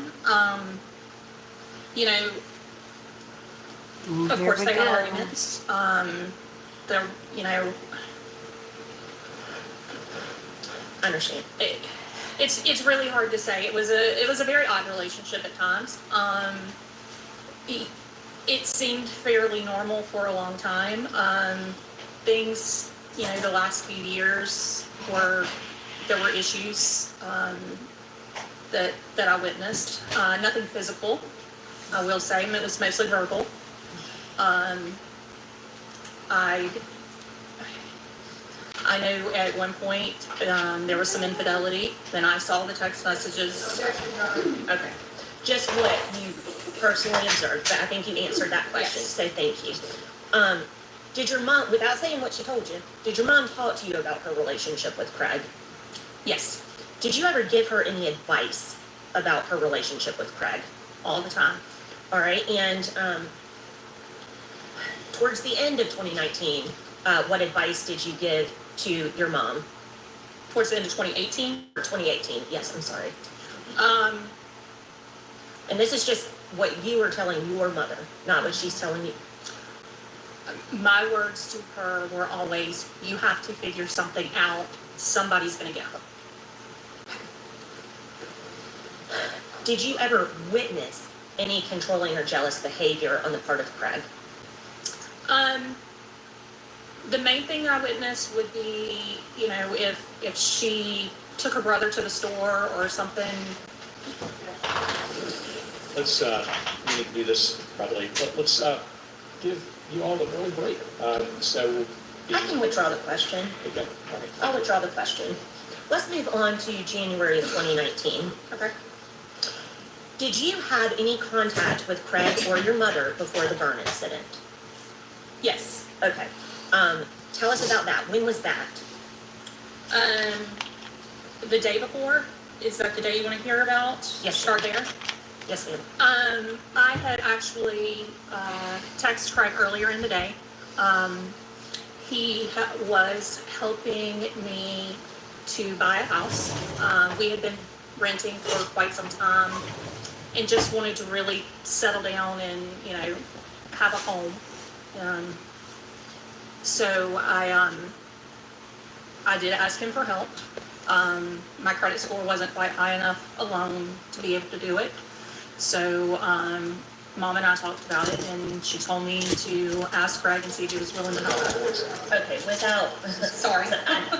Of course they have arguments. They're, I understand. It's really hard to say. It was a very odd relationship at times. It seemed fairly normal for a long time. Things, the last few years there were issues that I witnessed. Nothing physical, I will say. It was mostly verbal. I know at one point there was some infidelity. Then I saw the text messages. Okay. Just what you personally observed, but I think you answered that question, Yes. so thank you. Did your mom, without saying what she told you, did your mom talk to you about her relationship with Craig? Yes, Did you ever give her any advice about her relationship with Craig? all the time. All right, and towards the end of 2019, what advice did you give to your mom? Towards the end of 2018, Or 2018, yes, I'm sorry. um, And this is just what you were telling your mother, not what she's telling you. my words to her were always, you have to figure something out. Somebody's going to get hurt. Did you ever witness any controlling or jealous behavior on the part of Craig? The main thing I witnessed would be, if she took her brother to the store or something. Let's, we need to do this probably. Let's give you all an early break. So. I can withdraw the question. Okay, all right. I'll withdraw the question. Let's move on to January of 2019. Okay. Did you have any contact with Craig or your mother before the burn incident? Yes. Okay. Tell us about that. When was that? The day before, is that the day you want to hear about? Yes. Start there. Yes, ma'am. I had actually texted Craig earlier in the day. He was helping me to buy a house. We had been renting for quite some time and just wanted to really settle down and, you know, have a home. So I did ask him for help. My credit score wasn't quite high enough alone to be able to do it. So Mom and I talked about it, and she told me to ask Greg and see if he was willing to help. Okay, without, Sorry.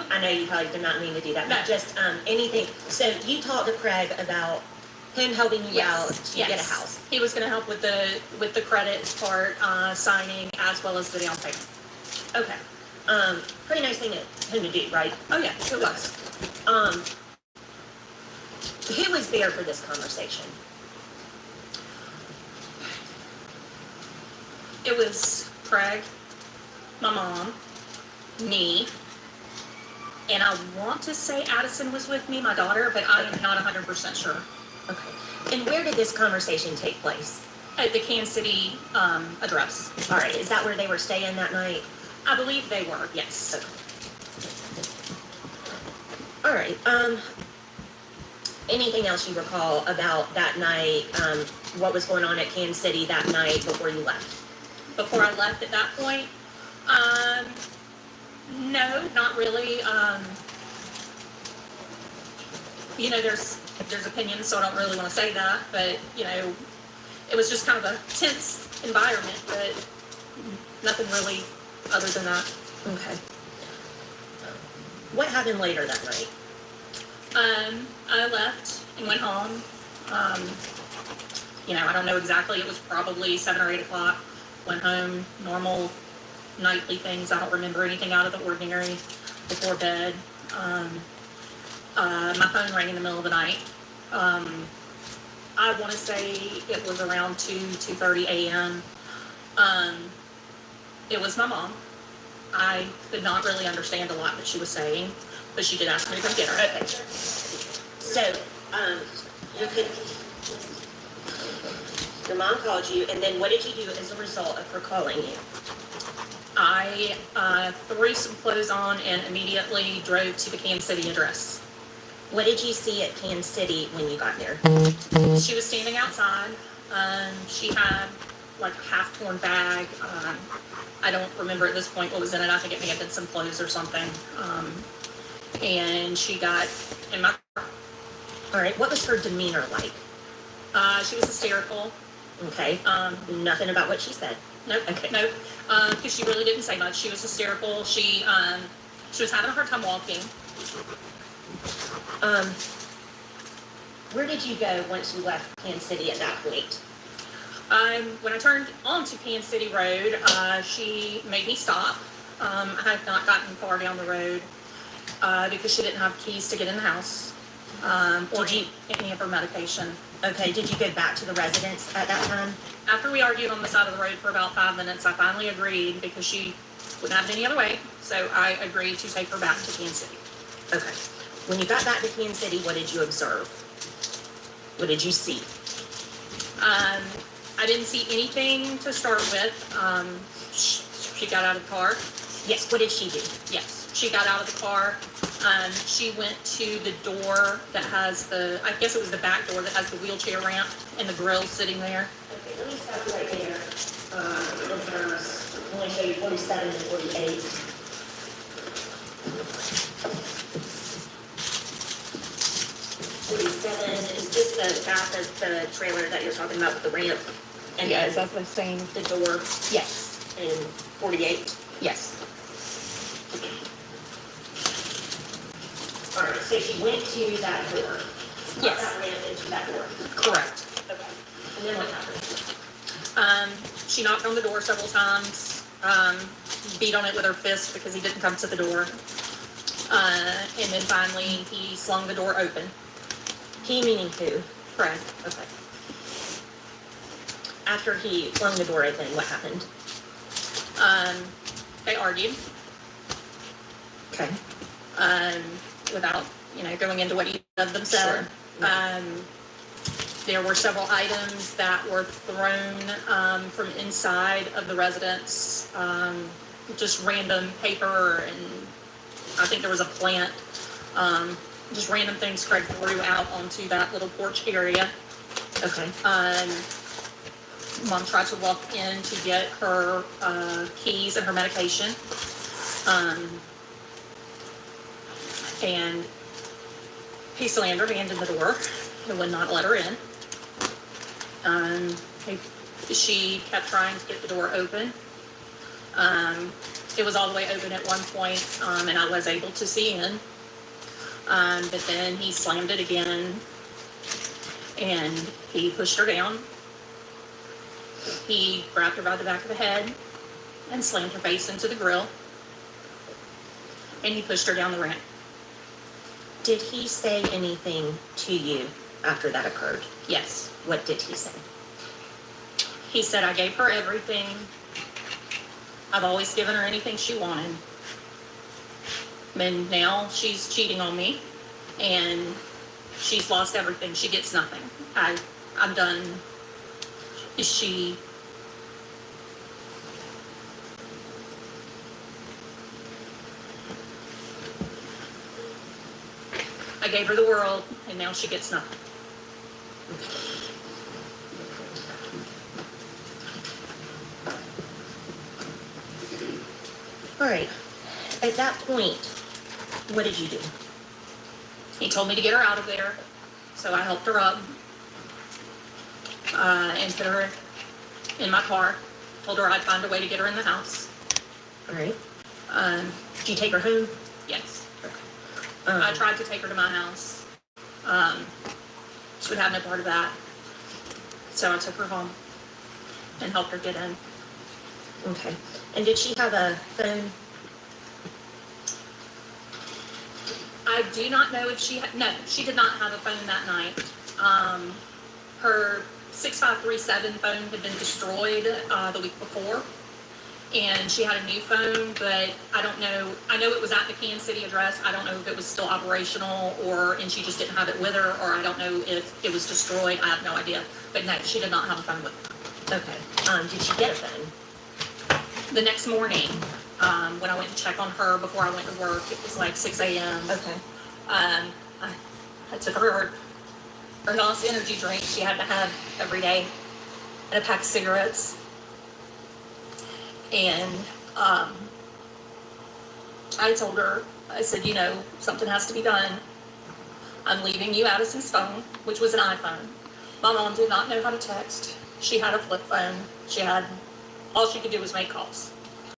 I know you probably did not mean to do that, No. but just anything. So you talked to Craig about him helping you out to get a house. He was going to help with the credit part, signing, as well as the down payment. Okay. Pretty nice thing of him to do, right? Oh yeah, it was. Who was there for this conversation? It was Craig, my mom, me, and I want to say Addison was with me, my daughter, but I am not 100% sure. Okay. And where did this conversation take place? At the Kansas City address. All right. Is that where they were staying that night? I believe they were, yes. Okay. All right. Anything else you recall about that night? What was going on at Kansas City that night before you left? Before I left at that point, no, not really. You know, there's opinions, so I don't really want to say that, but you know, it was just kind of a tense environment, but nothing really other than that. Okay. What happened later that night? I left and went home. You know, I don't know exactly. It was probably 7 or 8 o'clock. Went home, normal nightly things. I don't remember anything out of the ordinary before bed. My phone rang in the middle of the night. I want to say it was around 2:30 a.m. It was my mom. I could not really understand a lot that she was saying, but she did ask me to come get her. Okay. So, you could. Your mom called you, and then what did you do as a result of her calling you? I threw some clothes on and immediately drove to the Kansas City address. What did you see at Kansas City when you got there? She was standing outside. She had like a half-torn bag. I don't remember at this point what was in it. I think it may have been some clothes or something. And she got in my car. All right. What was her demeanor like? She was hysterical. Okay. Nothing about what she said. Nope. Okay. Nope. Because she really didn't say much. She was hysterical. She was having a hard time walking. Where did you go once you left Kansas City at that point? When I turned onto Kansas City Road, she made me stop. I had not gotten far down the road because she didn't have keys to get in the house or any of her medication. Okay, did you go back to the residence at that time? After we argued on the side of the road for about 5 minutes, I finally agreed because she wouldn't have it any other way. So I agreed to take her back to Kansas City. Okay. When you got back to Kansas City, what did you observe? What did you see? I didn't see anything to start with. She got out of the car. Yes, what did she do? Yes, she got out of the car. She went to the door that has I guess it was the back door that has the wheelchair ramp and the grill sitting there. Okay, let me stop right there. Listeners, I want to show you 47 and 48. Is this the back of the trailer that you're talking about with the ramp? And Yes, that's the same. the door Yes, in 48? yes. All right, so she went to that door. Yes. That ramp into that door. Correct. Okay. And then what happened? She knocked on the door several times, beat on it with her fist because he didn't come to the door. And then finally he slung the door open. He meaning who? Correct. Okay. After he flung the door open, what happened? They argued. Okay. Without, going into what either of them said. Sure. There were several items that were thrown from inside of the residence, just random paper, and I think there was a plant Just random things Craig threw out onto that little porch area. Okay. Mom tried to walk in to get her keys and her medication. And he slammed her hand in the door and would not let her in. She kept trying to get the door open. It was all the way open at one point, and I was able to see in. But then he slammed it again, and he pushed her down. He grabbed her by the back of the head and slammed her face into the grill, and he pushed her down the ramp. Did he say anything to you after that occurred? Yes. What did he say? He said, I gave her everything. I've always given her anything she wanted. And now she's cheating on me, and she's lost everything. She gets nothing. I'm done. I gave her the world, and now she gets nothing. All right. At that point, what did you do? He told me to get her out of there, so I helped her up and put her in my car. Told her I'd find a way to get her in the house. All right. Did you take her home? Yes. Okay. I tried to take her to my house. She would have no part of that. So I took her home and helped her get in. Okay. And did she have a phone? I do not know if she no, she did not have a phone that night. Her 6537 phone had been destroyed the week before, and she had a new phone, but I don't know. I know it was at the Kansas City address. I don't know if it was still operational and she just didn't have it with her, or I don't know if it was destroyed. I have no idea. But no, she did not have a phone with her. Okay. Did she get a phone? The next morning, when I went to check on her before I went to work, it was like 6 a.m. Okay. I took her Lost energy drink she had to have every day, and a pack of cigarettes. And I told her, I said, you know, something has to be done. I'm leaving you Addison's phone, which was an iPhone. My mom did not know how to text. She had a flip phone. All she could do was make calls.